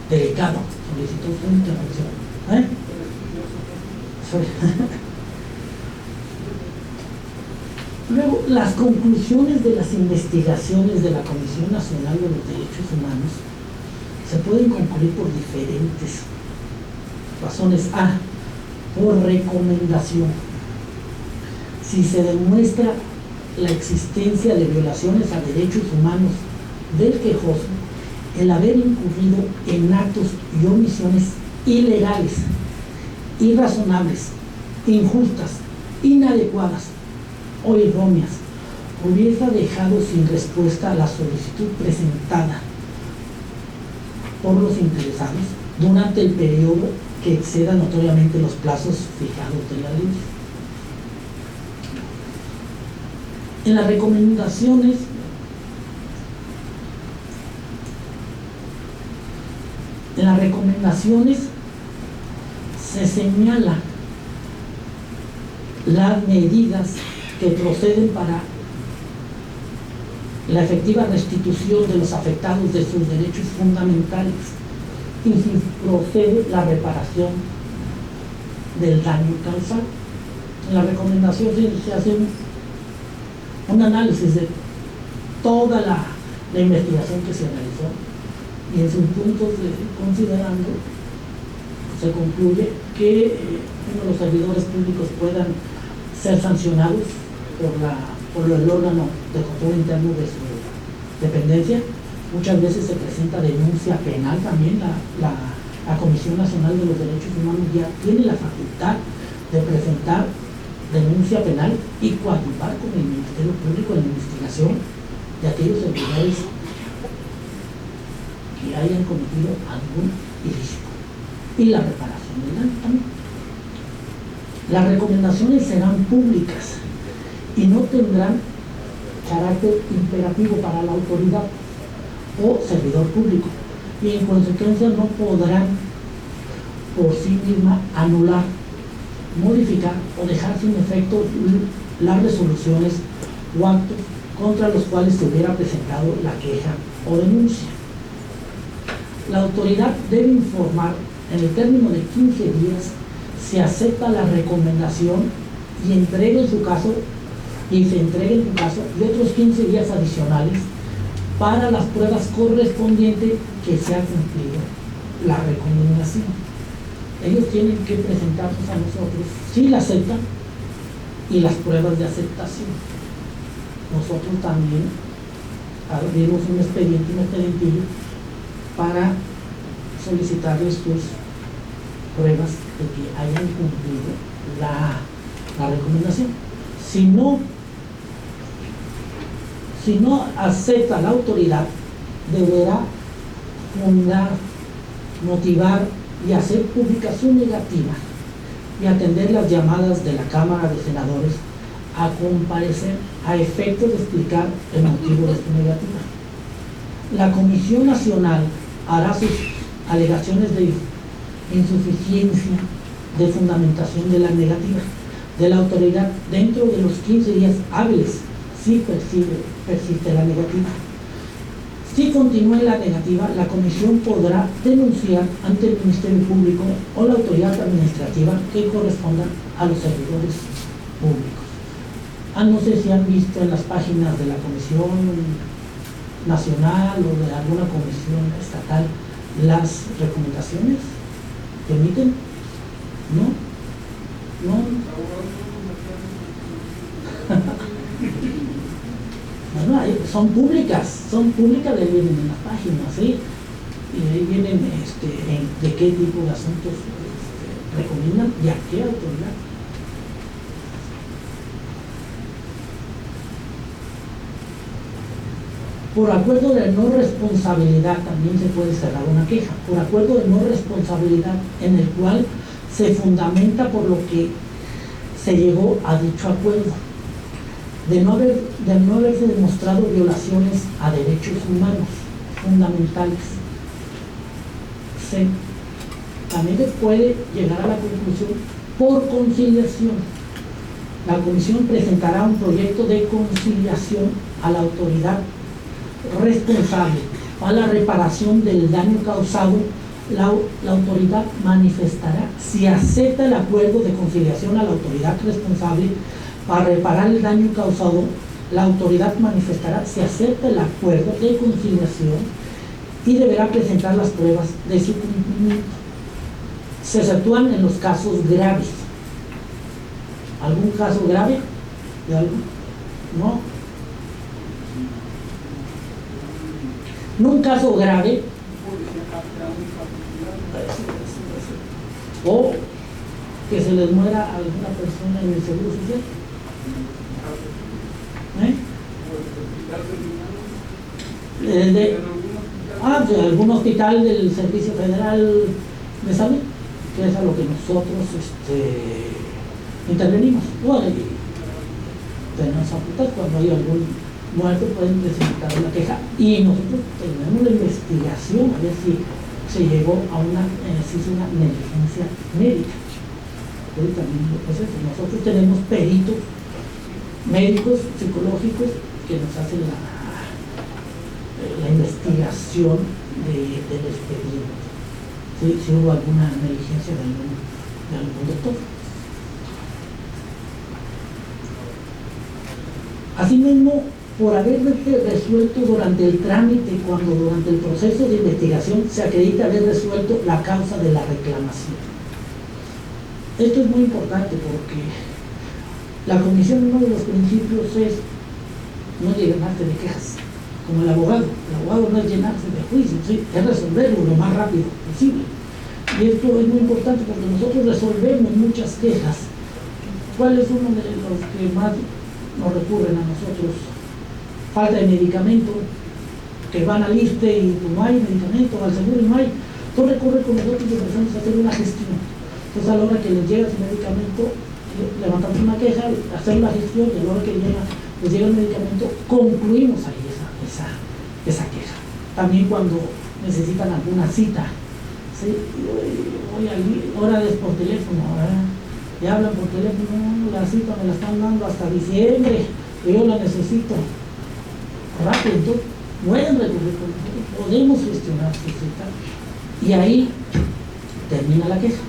delicado, solicitó su intervención. Luego, las conclusiones de las investigaciones de la Comisión Nacional de los Derechos Humanos se pueden concluir por diferentes razones. A, por recomendación. Si se demuestra la existencia de violaciones a derechos humanos del quejoso, el haber incurrido en actos y omisiones ilegales, irrazonables, injustas, inadecuadas o erróneas, hubiera dejado sin respuesta la solicitud presentada por los interesados durante el periodo que exceda notoriamente los plazos fijados de la ley. En las recomendaciones se señala las medidas que proceden para la efectiva restitución de los afectados de sus derechos fundamentales y si procede la reparación del daño causado. En la recomendación se hace un análisis de toda la investigación que se realizó y en sus puntos considerando se concluye que uno de los servidores públicos puedan ser sancionados por el órgano de control interno de su dependencia. Muchas veces se presenta denuncia penal también. La Comisión Nacional de los Derechos Humanos ya tiene la facultad de presentar denuncia penal y coadyuvar con el Ministerio Público en la investigación de aquellos servidores que hayan cometido algún ilícito y la reparación del daño también. Las recomendaciones serán públicas y no tendrán carácter imperativo para la autoridad o servidor público y en consecuencia no podrán por sí misma anular, modificar o dejar sin efecto las resoluciones o actos contra los cuales se hubiera presentado la queja o denuncia. La autoridad debe informar en el término de 15 días si acepta la recomendación y se entregue en su caso y otros 15 días adicionales para las pruebas correspondientes que se ha cumplido la recomendación. Ellos tienen que presentarnos a nosotros si la aceptan y las pruebas de aceptación. Nosotros también abrimos un expedientillo para solicitarles sus pruebas de que hayan cumplido la recomendación. Si no acepta la autoridad, deberá fundar, motivar y hacer pública su negativa y atender las llamadas de la Cámara de Senadores a comparecer a efecto de explicar el motivo de su negativa. La Comisión Nacional hará sus alegaciones de insuficiencia de fundamentación de la negativa de la autoridad dentro de los 15 días hábiles si persiste la negativa. Si continúa la negativa, la Comisión podrá denunciar ante el Ministerio Público o la autoridad administrativa que corresponda a los servidores públicos. No sé si han visto en las páginas de la Comisión Nacional o de alguna comisión estatal las recomendaciones que emiten, no, bueno, son públicas, ahí vienen en la página, ¿sí? Y ahí vienen de qué tipo de asuntos recomiendan y a qué autoridad. Por acuerdo de no responsabilidad también se puede cerrar una queja, por acuerdo de no responsabilidad en el cual se fundamenta por lo que se llegó a dicho acuerdo, de no haberse demostrado violaciones a derechos humanos fundamentales. También se puede llegar a la conclusión por conciliación. La comisión presentará un proyecto de conciliación a la autoridad responsable a la reparación del daño causado. La autoridad manifestará si acepta el acuerdo de conciliación a la autoridad responsable para reparar el daño causado. La autoridad manifestará si acepta el acuerdo de conciliación y deberá presentar las pruebas de su cumplimiento. Se exceptúan en los casos graves. ¿Algún caso grave? ¿De algo? No. No un caso grave. O que se les muera a alguna persona en el seguro social. De algún hospital del Servicio Federal de Salud, que es a lo que nosotros intervenimos. Bueno, tenemos facultad, cuando hay algún muerto pueden presentar una queja y nosotros tenemos la investigación a ver si se llegó a si hizo una negligencia médica. También es eso. Nosotros tenemos peritos médicos, psicológicos, que nos hacen la investigación del expediente. Si hubo alguna negligencia de algún doctor. Asimismo, por haber resuelto durante el trámite, cuando durante el proceso de investigación se acredita haber resuelto la causa de la reclamación. Esto es muy importante porque la comisión, uno de los principios es no llenarse de quejas, como el abogado. El abogado no es llenarse de juicios, ¿sí? Es resolverlo lo más rápido posible. Y esto es muy importante porque nosotros resolvemos muchas quejas. ¿Cuál es uno de los que más nos recurren a nosotros? Falta de medicamento, que van al ISSSTE y no hay medicamento, al seguro y no hay. Entonces recurren con nosotros y empezamos a hacer una gestión. Entonces a la hora que les llega su medicamento, levantamos una queja, hacer la gestión, y a la hora que les llega el medicamento, concluimos ahí esa queja. También cuando necesitan alguna cita, ¿sí? Hoy ahora es por teléfono, ¿verdad? Ya hablan por teléfono, la cita me la están dando hasta diciembre, que yo la necesito rápido. Entonces pueden recurrir con nosotros, podemos gestionar su cita y ahí termina la queja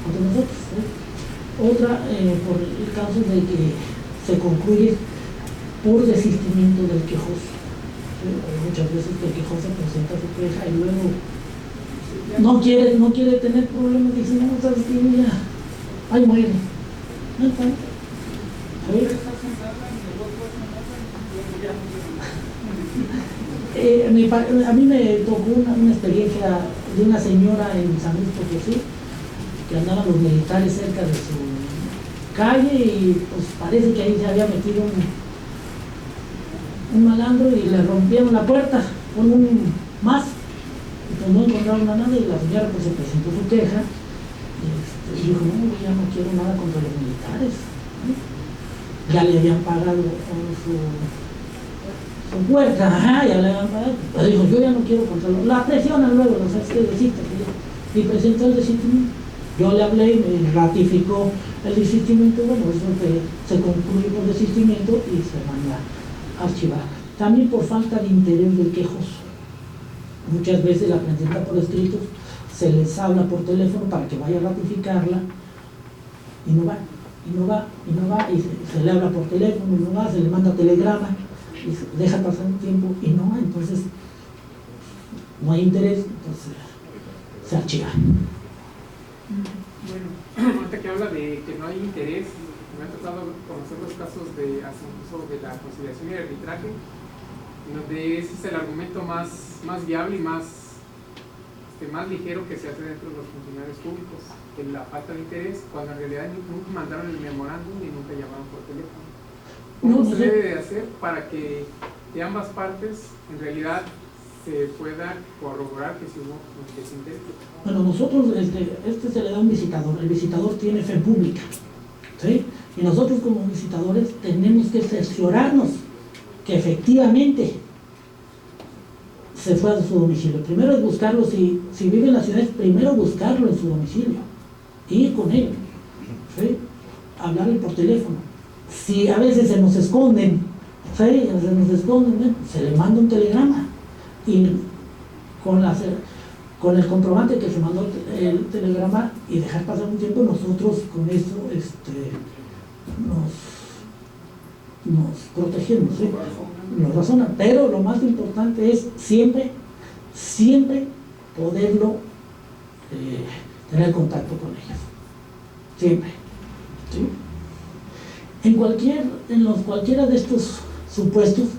ante nosotros, ¿sí? Otra, por el caso de que se concluye por desistimiento del quejoso, ¿sí? Muchas veces que el quejoso presenta su queja y luego no quiere tener problemas, dice, no, sabes que ya, ahí muere. No está. A mí me tocó una experiencia de una señora en San Luis Potosí, que andaban los militares cerca de su calle y pues parece que ahí se había metido un malandro y le rompieron la puerta con un más y pues no encontraron a nadie y la señora pues se presentó su queja y dijo, no, ya no quiero nada contra los militares, ¿no? Ya le habían pagado su puerta, ya le habían pagado, pero dijo, yo ya no quiero contra los, la presionan luego, los desistan, y presentó el desistimiento. Yo le hablé y me ratificó el desistimiento, bueno, eso se concluye por desistimiento y se manda a archivar. También por falta de interés del quejoso. Muchas veces la presenta por escritos, se les habla por teléfono para que vaya a ratificarla y no va, y se le habla por teléfono y no va, se le manda telegrama y se deja pasar un tiempo y no va. Entonces no hay interés, entonces se archiva. Bueno, ahorita que habla de que no hay interés, me ha tocado conocer los casos de asuntos de la conciliación y el arbitraje, en donde ese es el argumento más viable y más ligero que se hace dentro de los funcionarios públicos, que la falta de interés, cuando en realidad nunca mandaron el memorándum y nunca llamaron por teléfono. ¿Cómo se debe de hacer para que de ambas partes en realidad se pueda corroborar que si hubo interés? Bueno, nosotros, se le da a un visitador, el visitador tiene fe pública, ¿sí? Y nosotros como visitadores tenemos que cerciorarnos que efectivamente se fue a su domicilio. Primero es buscarlo, si vive en la ciudad, primero buscarlo en su domicilio, ir con él, ¿sí? Hablarle por teléfono. Si a veces se nos esconden, ¿sí? Se le manda un telegrama y con el comprobante que se mandó el telegrama y dejar pasar un tiempo, nosotros con eso nos protegemos, ¿sí? Nos razonan, pero lo más importante es siempre poderlo tener contacto con ellos, siempre, ¿sí? En cualquiera de estos supuestos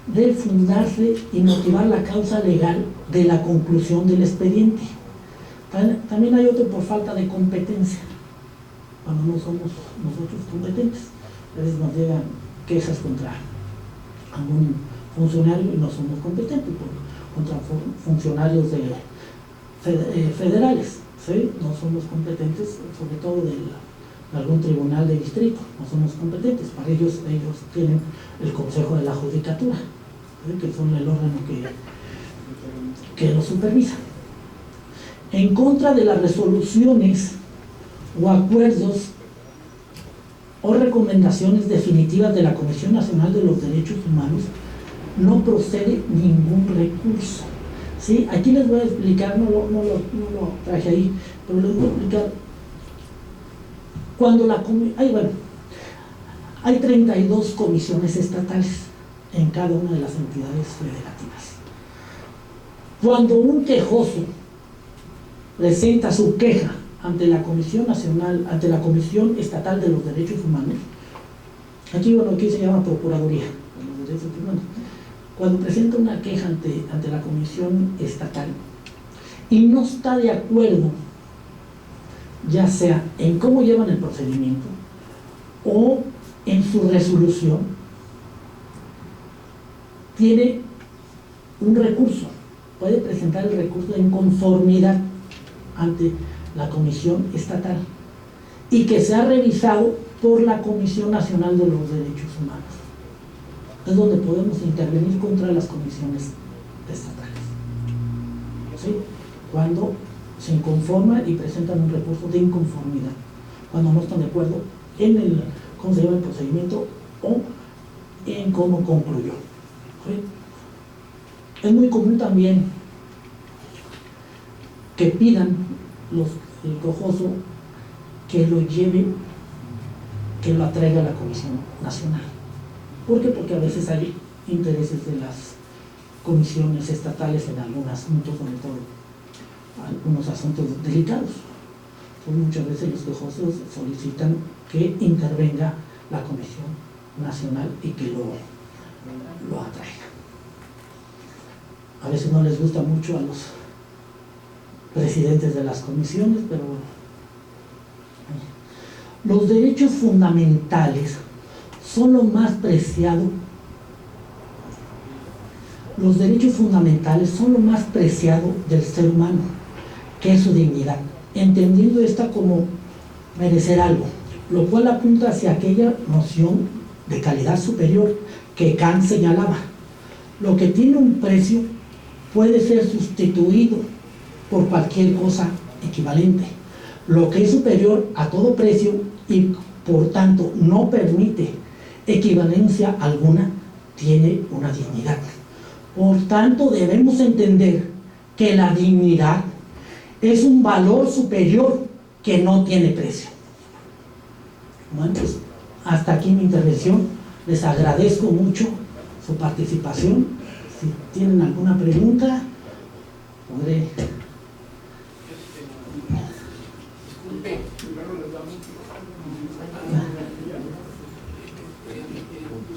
debe fundarse y motivar la causa legal de la conclusión del expediente. También hay otro por falta de competencia, cuando no somos nosotros competentes. A veces nos llegan quejas contra algún funcionario y no somos competentes, contra funcionarios federales, ¿sí? No somos competentes, sobre todo de algún tribunal de distrito, no somos competentes. Para ellos tienen el Consejo de la Judicatura, ¿sí? Que son el órgano que lo supervisa. En contra de las resoluciones o acuerdos o recomendaciones definitivas de la Comisión Nacional de los Derechos Humanos, no procede ningún recurso, ¿sí? Aquí les voy a explicar, no lo traje ahí, pero les voy a explicar. Cuando hay 32 comisiones estatales en cada una de las entidades federativas. Cuando un quejoso presenta su queja ante la Comisión Nacional, ante la Comisión Estatal de los Derechos Humanos, aquí se llama Procuraduría de los Derechos Humanos, cuando presenta una queja ante la Comisión Estatal y no está de acuerdo, ya sea en cómo llevan el procedimiento o en su resolución, tiene un recurso, puede presentar el recurso de inconformidad ante la Comisión Estatal y que sea revisado por la Comisión Nacional de los Derechos Humanos. Es donde podemos intervenir contra las comisiones estatales, ¿sí? Cuando se inconforman y presentan un recurso de inconformidad, cuando no están de acuerdo en cómo se lleva el procedimiento o en cómo concluyó, ¿sí? Es muy común también que pidan el quejoso que lo lleve, que lo atraiga a la Comisión Nacional. ¿Por qué? Porque a veces hay intereses de las comisiones estatales en algún asunto, sobre todo algunos asuntos delicados. Entonces, muchas veces los quejosos solicitan que intervenga la Comisión Nacional y que lo atraiga. A veces no les gusta mucho a los presidentes de las comisiones, pero bueno. Los derechos fundamentales son lo más preciado. Los derechos fundamentales son lo más preciado del ser humano, que es su dignidad, entendiendo esta como merecer algo, lo cual apunta hacia aquella noción de calidad superior que Kant señalaba. Lo que tiene un precio puede ser sustituido por cualquier cosa equivalente. Lo que es superior a todo precio y por tanto no permite equivalencia alguna, tiene una dignidad. Por tanto, debemos entender que la dignidad es un valor superior que no tiene precio. Bueno, pues hasta aquí mi intervención. Les agradezco mucho su participación. Si tienen alguna pregunta, podré. Disculpe,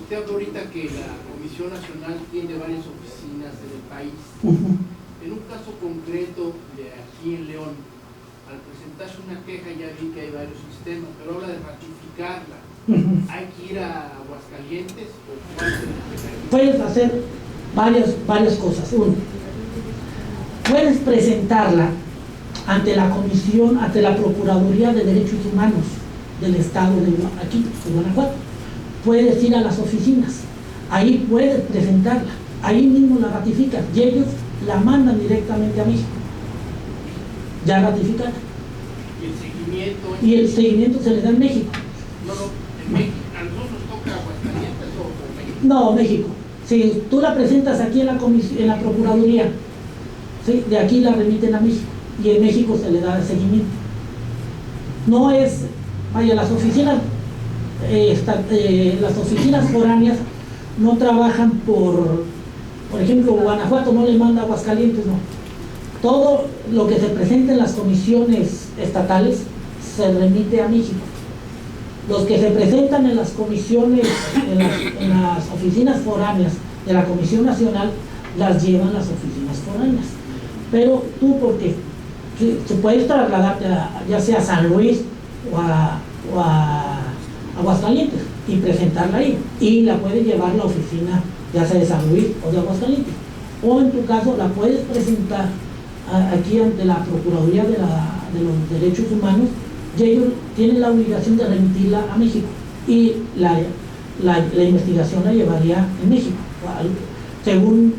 usted habló ahorita que la Comisión Nacional tiene varias oficinas en el país. En un caso concreto de aquí en León, al presentarse una queja ya vi que hay varios sistemas, pero habla de ratificarla. ¿Hay que ir a Aguascalientes o cuál es el mecanismo? Puedes hacer varias cosas. Uno, puedes presentarla ante la Comisión, ante la Procuraduría de Derechos Humanos del Estado de aquí, de Guanajuato. Puedes ir a las oficinas, ahí puedes presentarla, ahí mismo la ratifican y ellos la mandan directamente a México. Ya ratificada. ¿Y el seguimiento? Y el seguimiento se le da en México. No, en México. ¿A nosotros nos toca Aguascalientes o México? No, México. Si tú la presentas aquí en la Procuraduría, ¿sí? De aquí la remiten a México y en México se le da el seguimiento. No es, vaya, las oficinas foráneas no trabajan por ejemplo, Guanajuato no le manda a Aguascalientes, no. Todo lo que se presenta en las comisiones estatales se remite a México. Los que se presentan en las comisiones, en las oficinas foráneas de la Comisión Nacional, las llevan las oficinas foráneas. Pero tú, porque tú puedes trasladarte ya sea a San Luis o a Aguascalientes y presentarla ahí, y la puede llevar la oficina ya sea de San Luis o de Aguascalientes, o en tu caso la puedes presentar aquí ante la Procuraduría de los Derechos Humanos y ellos tienen la obligación de remitirla a México y la investigación la llevaría en México. Según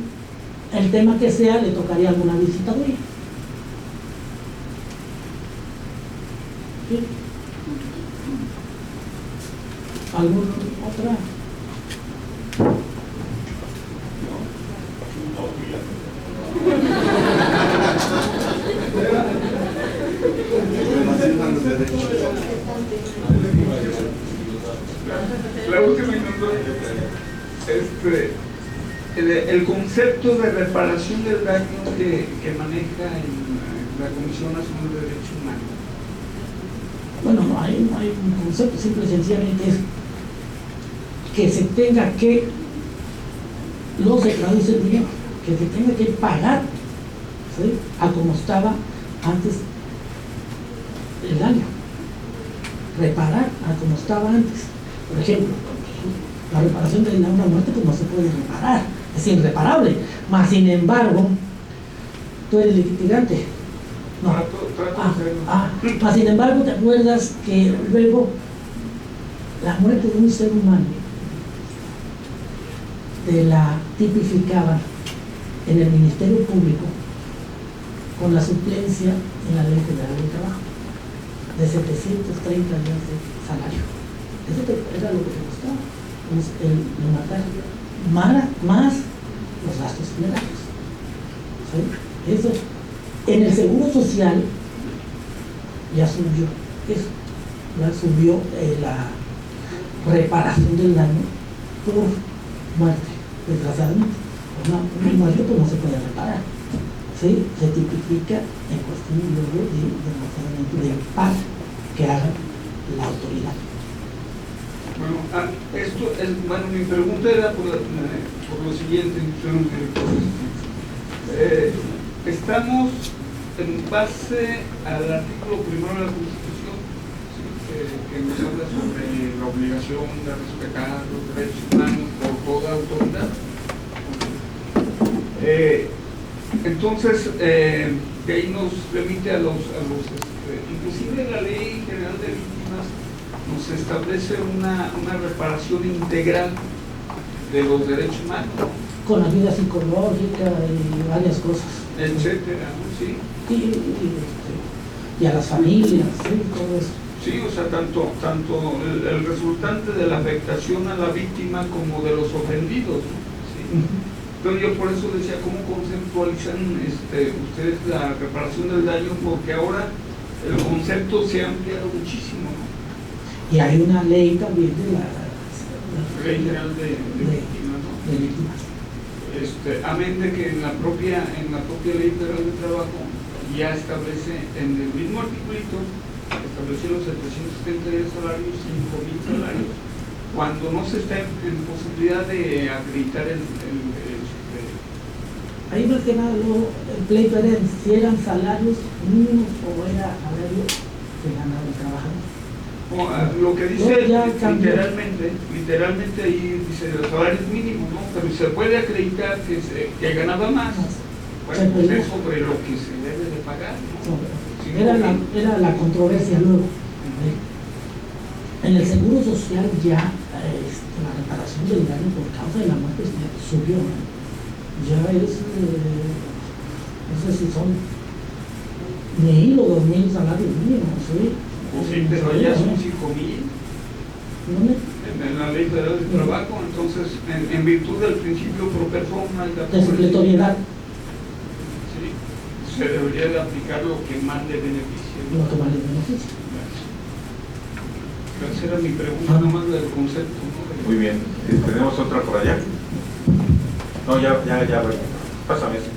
el tema que sea, le tocaría alguna visitaduría. ¿Sí? ¿Alguna otra? La última el concepto de reparación del daño que maneja la Comisión Nacional de Derechos Humanos. Bueno, no hay un concepto, simple y sencillamente es que se tenga que, luego se traduce el dinero, que se tenga que pagar, ¿sí?, a como estaba antes el daño, reparar a como estaba antes. Por ejemplo, la reparación de una muerte pues no se puede reparar, es irreparable, mas sin embargo tú eres litigante. No. Mas sin embargo, ¿te acuerdas que luego la muerte de un ser humano te la tipificaban en el Ministerio Público con la suplencia en la Ley Federal del Trabajo de 730 días de salario? Eso era lo que te costaba, el matar, más los gastos funerarios. ¿Sí? Eso en el Seguro Social ya subió eso, ya subió la reparación del daño por muerte, desgraciadamente. Una muerte pues no se puede reparar, ¿sí? Se tipifica en cuestión luego de pago que haga la autoridad. Bueno, esto es, bueno, mi pregunta era por lo siguiente, señor director. Estamos en base al artículo 1 de la Constitución, ¿sí?, que nos habla sobre la obligación de respetar los derechos humanos por toda autoridad. Entonces, de ahí nos remite a los inclusive la Ley General de Víctimas nos establece una reparación integral de los derechos humanos, con ayuda psicológica y varias cosas, etcétera, ¿no? Sí. Y a las familias, ¿sí?, todo eso. Sí, o sea, tanto el resultante de la afectación a la víctima como de los ofendidos, ¿no? Sí. Pero yo por eso decía, ¿cómo conceptualizan ustedes la reparación del daño? Porque ahora el concepto se ha ampliado muchísimo, ¿no? Y hay una ley también de la Ley General de Víctimas, ¿no? De víctimas. Amén de que en la propia Ley Federal de Trabajo ya establece, en el mismo articulito, estableció los 770 salarios, 5,000 salarios, cuando no se está en posibilidad de acreditar Ahí más que nada el pleito era si eran salarios mínimos o era salario que ganaba el trabajador. Lo que dice ya literalmente ahí dice los salarios mínimos, ¿no? Pero se puede acreditar que ganaba más. Bueno, pues es sobre lo que se debe de pagar, ¿no? Era la controversia luego. En el Seguro Social ya la reparación del daño por causa de la muerte subió, ¿no? Ya es, no sé si son 1,000 o 2,000 salarios mínimos, ¿sí? Sí, pero allá son 5,000 ¿dónde? en la Ley Federal de Trabajo, entonces en virtud del principio pro persona y la de supletoriedad, sí, se debería de aplicar lo que más le beneficie, ¿no? lo que más les beneficia. Esa era mi pregunta, nada más del concepto, ¿no? Muy bien. ¿Tenemos otra por allá? No, ya, pásame eso.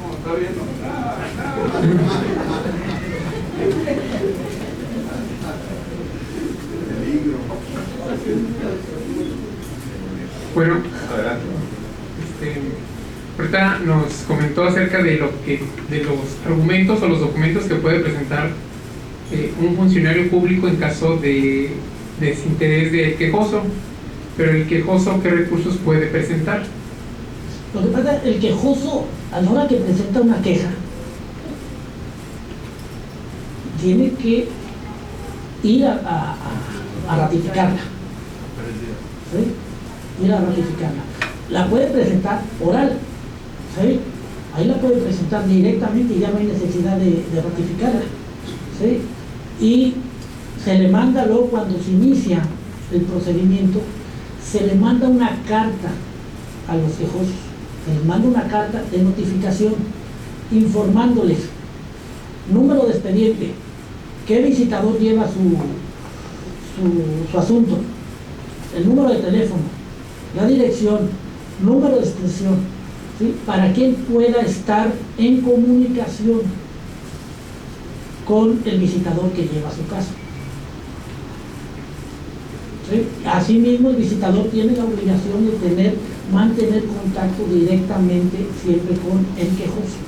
No, está bien, no. Bueno, Adelante. ahorita nos comentó acerca de los argumentos o los documentos que puede presentar un funcionario público en caso de desinterés del quejoso, pero el quejoso, ¿qué recursos puede presentar? Lo que pasa es que el quejoso, a la hora que presenta una queja, tiene que ir a ratificarla. ¿Sí? Ir a ratificarla. La puede presentar oral, ¿sí? Ahí la puede presentar directamente y ya no hay necesidad de ratificarla, ¿sí? Y se le manda luego, cuando se inicia el procedimiento, se le manda una carta a los quejosos, se les manda una carta de notificación informándoles número de expediente, qué visitador lleva su asunto, el número de teléfono, la dirección, número de extensión, ¿sí? Para que él pueda estar en comunicación con el visitador que lleva su caso. ¿Sí? Asimismo, el visitador tiene la obligación de mantener contacto directamente siempre con el quejoso.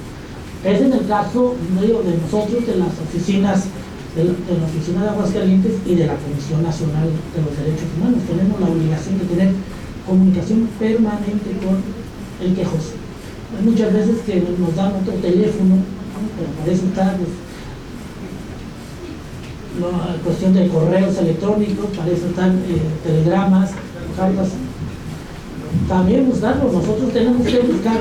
Es en el caso de nosotros, de las oficinas, de la Oficina de Aguascalientes y de la Comisión Nacional de los Derechos Humanos. Tenemos la obligación de tener comunicación permanente con el quejoso. Hay muchas veces que nos dan otro teléfono, ¿no? Pero para eso está la cuestión de correos electrónicos, para eso están telegramas, cartas. También buscarlo, nosotros tenemos que buscar,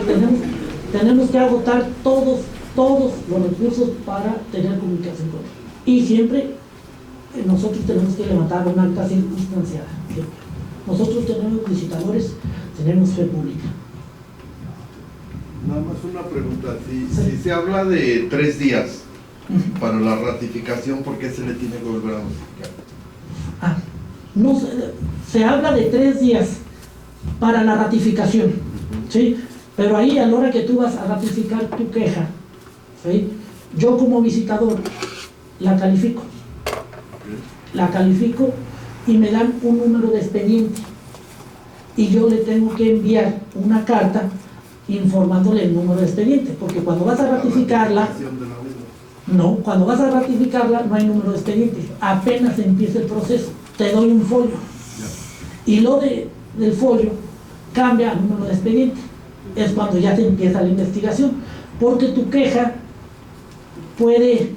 tenemos que agotar todos los recursos para tener comunicación con él. Y siempre nosotros tenemos que levantar una acta circunstanciada. Nosotros tenemos visitadores, tenemos fe pública. Nada más una pregunta, si se habla de 3 días para la ratificación, ¿por qué se le tiene que volver a notificar? No, se habla de 3 días para la ratificación, ¿sí? Pero ahí, a la hora que tú vas a ratificar tu queja, ¿sí? Yo como visitador la califico y me dan un número de expediente y yo le tengo que enviar una carta informándole el número de expediente, porque cuando vas a ratificarla, cuando vas a ratificarla no hay número de expediente, apenas empieza el proceso, te doy un folio y lo del folio cambia a número de expediente, es cuando ya te empieza la investigación, porque tu queja puede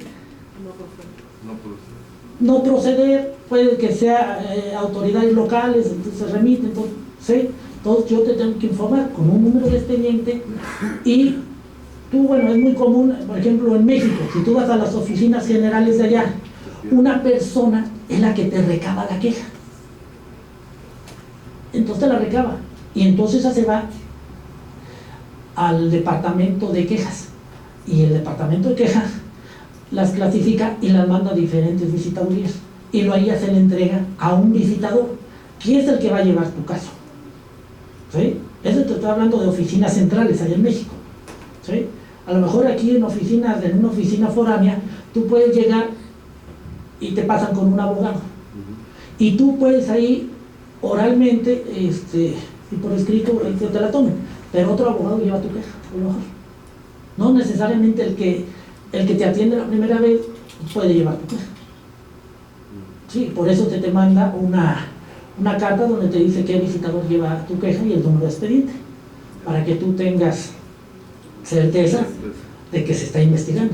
no proceder, puede que sea autoridades locales, entonces se remite, entonces, ¿sí? Entonces yo te tengo que informar con un número de expediente y tú, bueno, es muy común, por ejemplo, en México, si tú vas a las oficinas generales de allá, una persona es la que te recaba la queja. Entonces te la recaba y entonces esa se va al departamento de quejas y el departamento de quejas las clasifica y las manda a diferentes visitadurías y luego ahí se le entrega a un visitador, que es el que va a llevar tu caso, ¿sí? Eso te estoy hablando de oficinas centrales allá en México, ¿sí? A lo mejor aquí en una oficina foránea, tú puedes llegar y te pasan con un abogado. Y tú puedes ahí oralmente, y por escrito, que te la tomen, pero otro abogado lleva tu queja, a lo mejor. No necesariamente el que te atiende la primera vez puede llevar tu queja. Sí, por eso te manda una carta donde te dice qué visitador lleva tu queja y el número de expediente, para que tú tengas certeza de que se está investigando.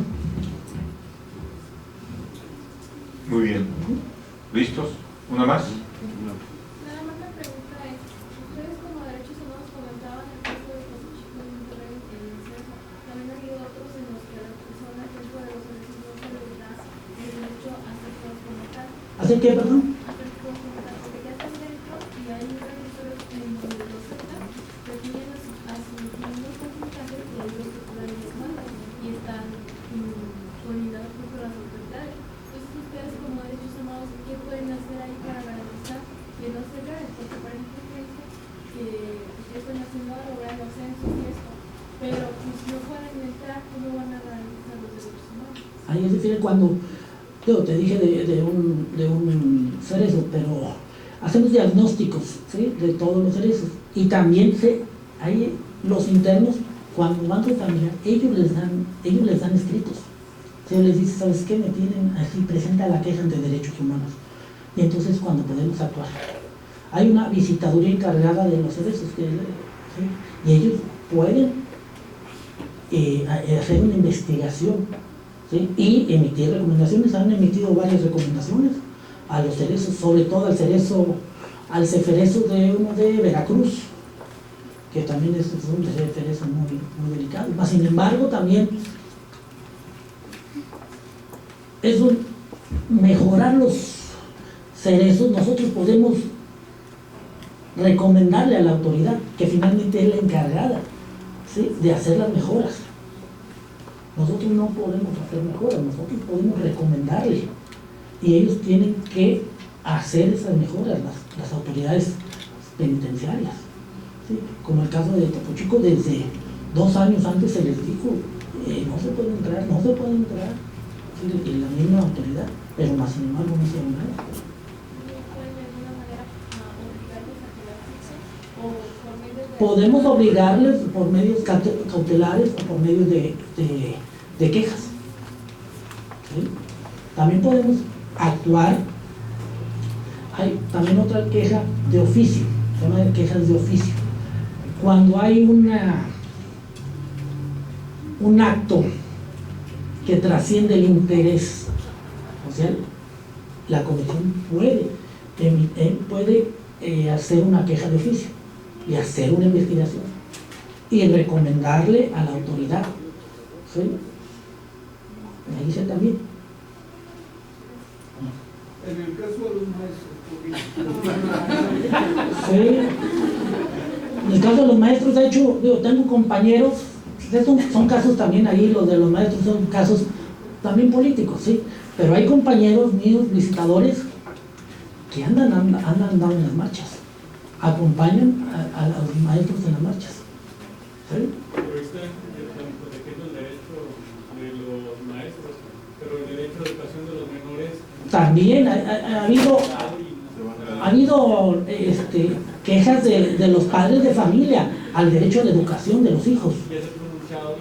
Muy bien. ¿Listos? ¿Una más? Nada más la pregunta es, ustedes como derechos humanos comentaban el caso de José Chico de Monterrey en el CESA, también ha habido otros en los que a las personas dentro de los derechos no se les da el derecho a ser todos como tal. ¿Así que, perdón? A ser todos como tal, porque ya están dentro y hay un registro en donde los aceptan, definen a sus miembros consultantes y hay los que todavía les mandan y están coordinados por las autoridades. Entonces ustedes como derechos humanos, ¿qué pueden hacer ahí para garantizar que no se vean? Porque por ejemplo dice que ustedes están haciendo ahora los censos y esto, pero pues no pueden entrar, ¿cómo van a garantizar los derechos humanos? Ahí es decir, cuando yo te dije de un cerezo, pero hacemos diagnósticos, ¿sí?, de todos los cerezos, y también ahí los internos, cuando van con familia, ellos les dan escritos. Se les dice, ¿sabes qué? Me tienen así, presenta la queja ante derechos humanos. Y entonces cuando podemos actuar. Hay una visitaduría encargada de los cerezos, ¿sí?, y ellos pueden hacer una investigación, ¿sí?, y emitir recomendaciones. Han emitido varias recomendaciones a los cerezos, sobre todo al cerezo de uno de Veracruz, que también es un cerezo muy delicado. Mas, sin embargo, también es mejorar los cerezos. Nosotros podemos recomendarle a la autoridad, que finalmente es la encargada, ¿sí?, de hacer las mejoras. Nosotros no podemos hacer mejoras, nosotros podemos recomendarle, y ellos tienen que hacer esas mejoras, las autoridades penitenciarias, ¿sí? Como el caso de Topo Chico, desde 2 años antes se les dijo, no se puede entrar, ¿sí?, de la misma autoridad, pero más sin embargo no hicieron nada. ¿Pueden de alguna manera obligarlos a que la fixen o por medio de... Podemos obligarles por medios cautelares o por medio de quejas, ¿sí? También podemos actuar. Hay también otra queja de oficio, se llama quejas de oficio. Cuando hay un acto que trasciende el interés social, la comisión puede hacer una queja de oficio y hacer una investigación y recomendarle a la autoridad, ¿sí? Ahí dice también. En el caso de los maestros, Sí. En el caso de los maestros, de hecho, tengo compañeros, son casos también ahí, los de los maestros son casos también políticos, ¿sí? Pero hay compañeros míos, visitadores, que andan en las marchas, acompañan a los maestros en las marchas, ¿sí? Pero están protegiendo el derecho de los maestros, pero el derecho de educación de los menores también ha habido quejas de los padres de familia al derecho a la educación de los hijos. ya se ha pronunciado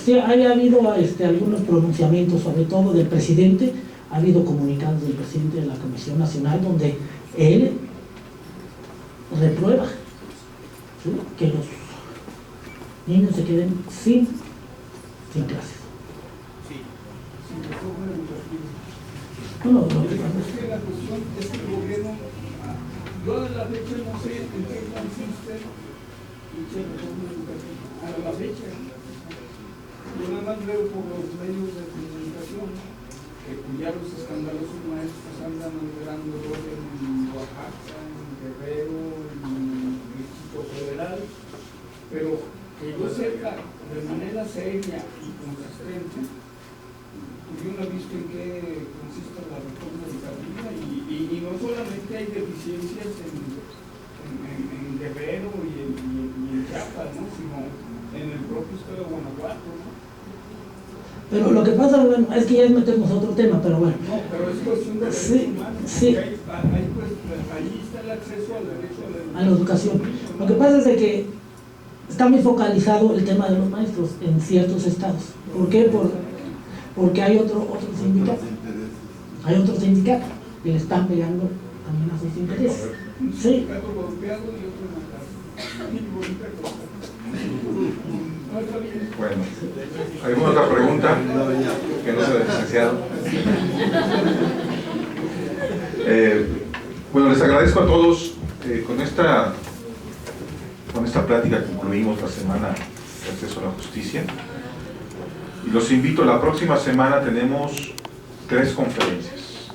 Sí, ha habido algunos pronunciamientos, sobre todo del presidente. Ha habido comunicados del presidente de la Comisión Nacional donde él reprueba, ¿sí?, que los niños se queden sin clases. sin reforma educativa. No, Es que la cuestión es que el gobierno, yo a la fecha no sé en qué consiste dicha reforma educativa. A la fecha, yo nada más veo por los medios de comunicación que ya los escandalosos maestros andan alterando en Oaxaca, en Guerrero, en el Distrito Federal, pero que yo sepa de manera seria y consistente, yo no he visto en qué consiste la reforma educativa y no solamente hay deficiencias en Guerrero y en Chiapas, ¿no? Sino en el propio estado de Guanajuato, ¿no? Pero lo que pasa, bueno, es que ya es meternos a otro tema, pero bueno. No, pero es cuestión de derechos Sí, humanos. sí. Ahí está el acceso al derecho A la educación. Lo que pasa es de que está muy focalizado el tema de los maestros en ciertos estados. ¿Por qué? Porque hay otro sindicato. Hay otro sindicato que le están pegando también a sus intereses. Sí. Bueno, ¿alguna otra pregunta que no sea del licenciado? Bueno, les agradezco a todos. Con esta plática concluimos la semana de acceso a la justicia y los invito. La próxima semana tenemos 3 conferencias.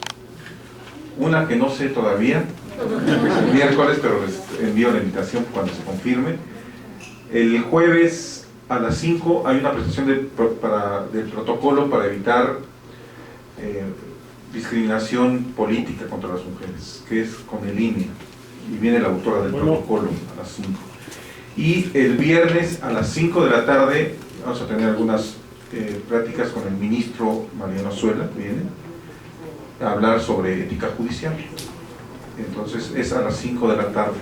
Una que no sé todavía, el miércoles, pero les envío la invitación cuando se confirme. El jueves a las 5 hay una presentación del protocolo para evitar discriminación política contra las mujeres, que es con el INE, y viene la autora del protocolo a las 5. Y el viernes a las 5 de la tarde vamos a tener algunas prácticas con el ministro Mariano Azuela, viene a hablar sobre ética judicial. Entonces es a las 5 de la tarde.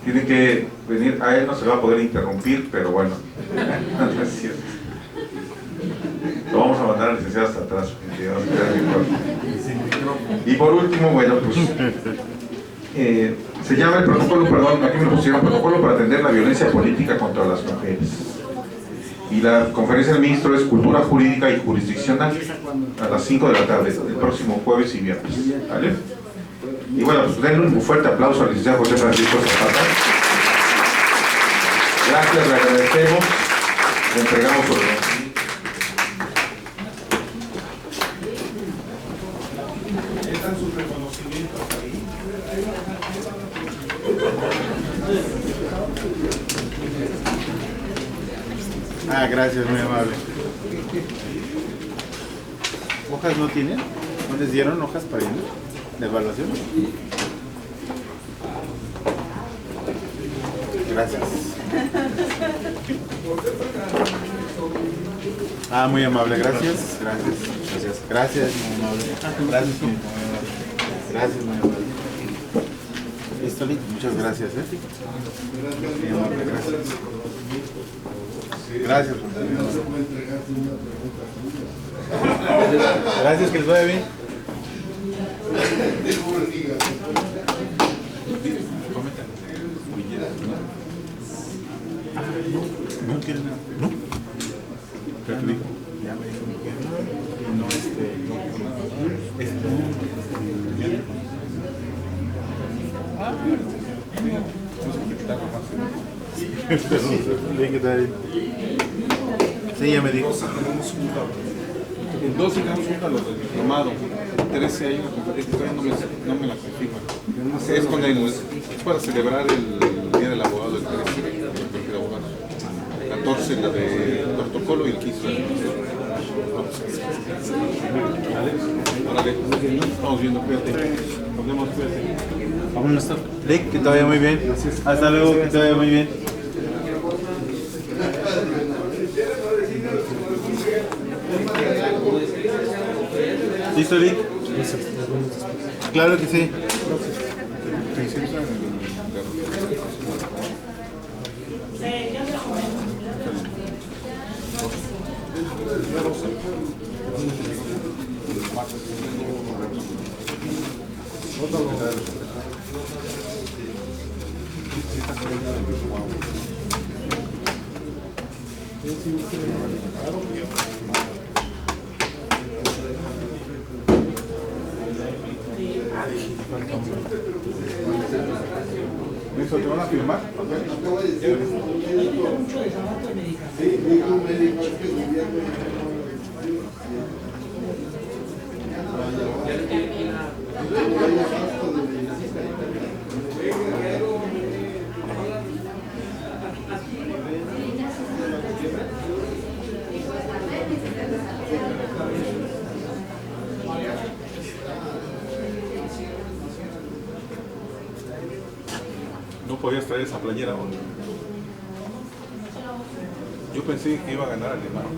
Tiene que venir, a él no se va a poder interrumpir, pero bueno, no es cierto. Lo vamos a mandar al licenciado hasta atrás. Y por último, bueno, pues se llama el protocolo, perdón, aquí me lo pusieron, protocolo para atender la violencia política contra las mujeres. Y la conferencia del ministro es Cultura Jurídica y Jurisdiccional a las 5 de la tarde, el próximo jueves y viernes. ¿Vale? Y bueno, pues denle un fuerte aplauso al licenciado José Francisco Zapata. Gracias, le agradecemos, le entregamos su reconocimiento. Están sus reconocimientos ahí. Gracias, muy amable. ¿Hojas no tienen? ¿No les dieron hojas para llenar de evaluación? Gracias. Muy amable, gracias. Gracias, muy amable. Gracias, muy amable. Gracias, muy amable. Listo, muchas gracias. Muy amable, gracias. Gracias. Gracias, que les vaya bien. No quiere nada. ¿No? ¿Qué te dijo? Ya me dijo que no. Y no, Sí, ya me dijo. En 12 tenemos junto a los del diplomado. En 13 hay una conferencia que todavía no me la confirman. Es con es para celebrar el Día del Abogado del 13, el abogado. 14 la de protocolo y el 15 la de Órale, estamos viendo, cuídate. Nos vemos, cuídate. Vámonos, Rick, que te vaya muy bien. Gracias. Hasta luego, que te vaya muy bien. ¿Listo, Rick? Claro que sí. ¿Listo? ¿Te van a firmar? Mucho desabasto de medicación. Sí, dijo un médico que el gobierno No podías traer esa playera, ¿no? Yo pensé que iba a ganar Alemania.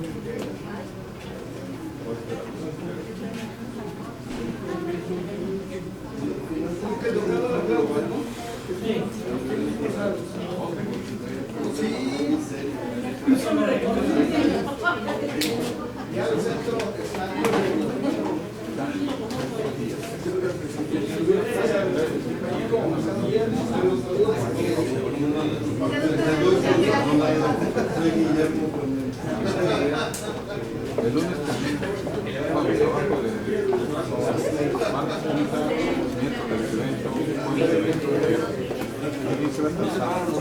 El lunes también vamos abajo de martes punta, miércoles evento, jueves evento, viernes será sábado.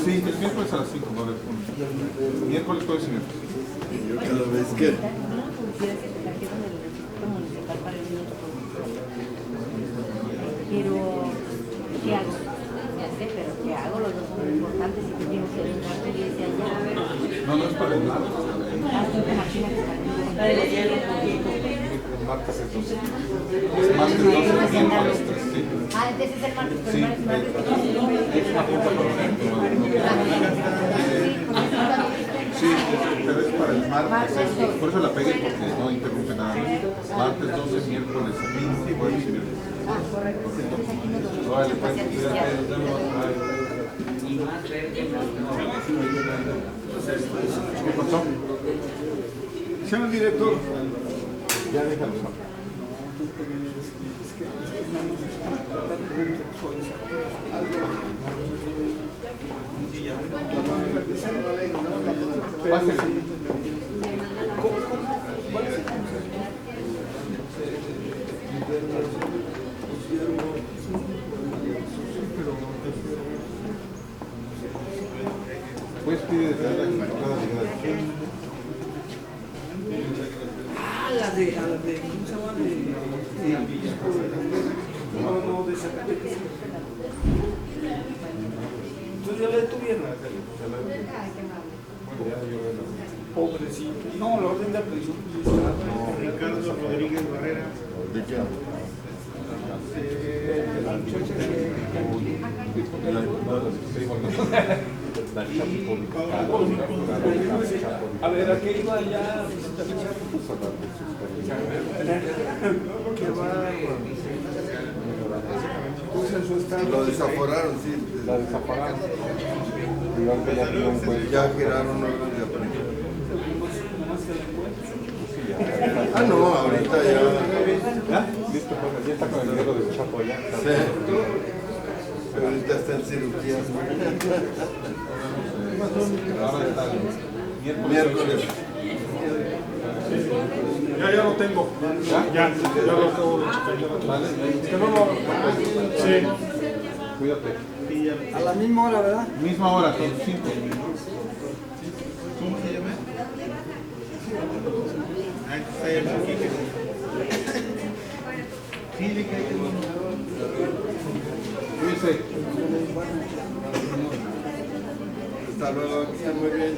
Sí, el miércoles a las 5, no punto. Miércoles, jueves y miércoles. Yo cada vez que... Pero, ¿qué hago? Ya sé, pero ¿qué hago? Los dos son importantes y tú tienes que entrar y decir allá. No, no es para el martes. El martes es 12. Es martes 12, miércoles 3. Sí. Ah, entonces es el martes, pero Sí, el martes es una punta para sí, pero es para el martes. Por eso la pegué, porque no interrumpe nada. Martes 12, miércoles 15, jueves y viernes. Ah, correcto. Vale, pues, ¿qué pasó? Señor director, Ya déjalo. Pásale. Puedes pedir de la entrada de Ah, la de, ¿cómo se llama? No, de Zacatecas. Entonces ya la detuvieron. Pobrecito. No, la orden de aprehensión. Ricardo Rodríguez Barrera. ¿De qué? La muchacha que... A ver, ¿a qué iba ya? ¿Qué va? Lo desaforaron, sí. La desaforaron. Igual que ya tiene un juez. Ya giraron orden de aprehensión. Ah, no, ahorita ya. ¿Ya? Listo, pues ya está con el dedo de Chapo ya. Sí. Pero ahorita está en cirugía. Ahora está el Miércoles. Ya lo tengo. Ya lo acabo de checar. ¿Vale? Que no lo... Sí. Cuídate. A la misma hora, ¿verdad? Misma hora, son 5. ¿Cómo se llama? Cuídense. Hasta luego, que estén muy bien.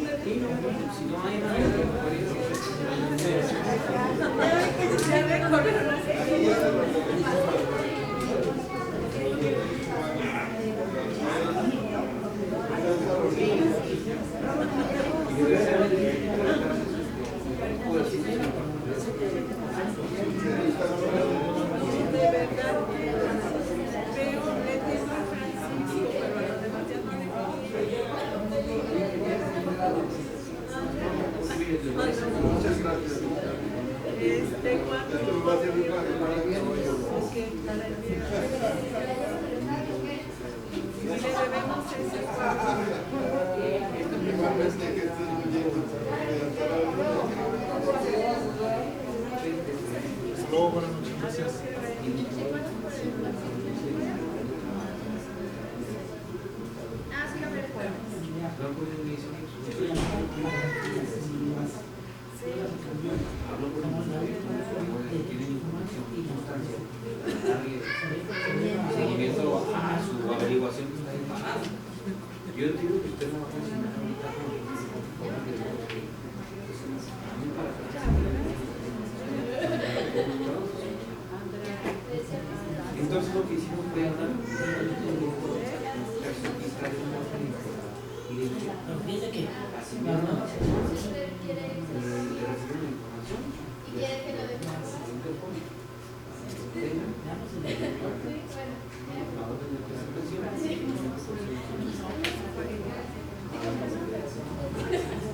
Muchas gracias. Luego, buenas noches. Gracias. Seguimiento a su averiguación. Yo entiendo que usted no va a cocinar entonces lo que hicimos fue Pero fíjese que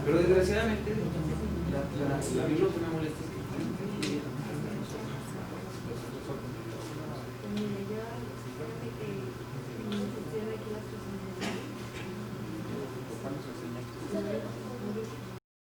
pero desgraciadamente, a mí lo que me molesta es que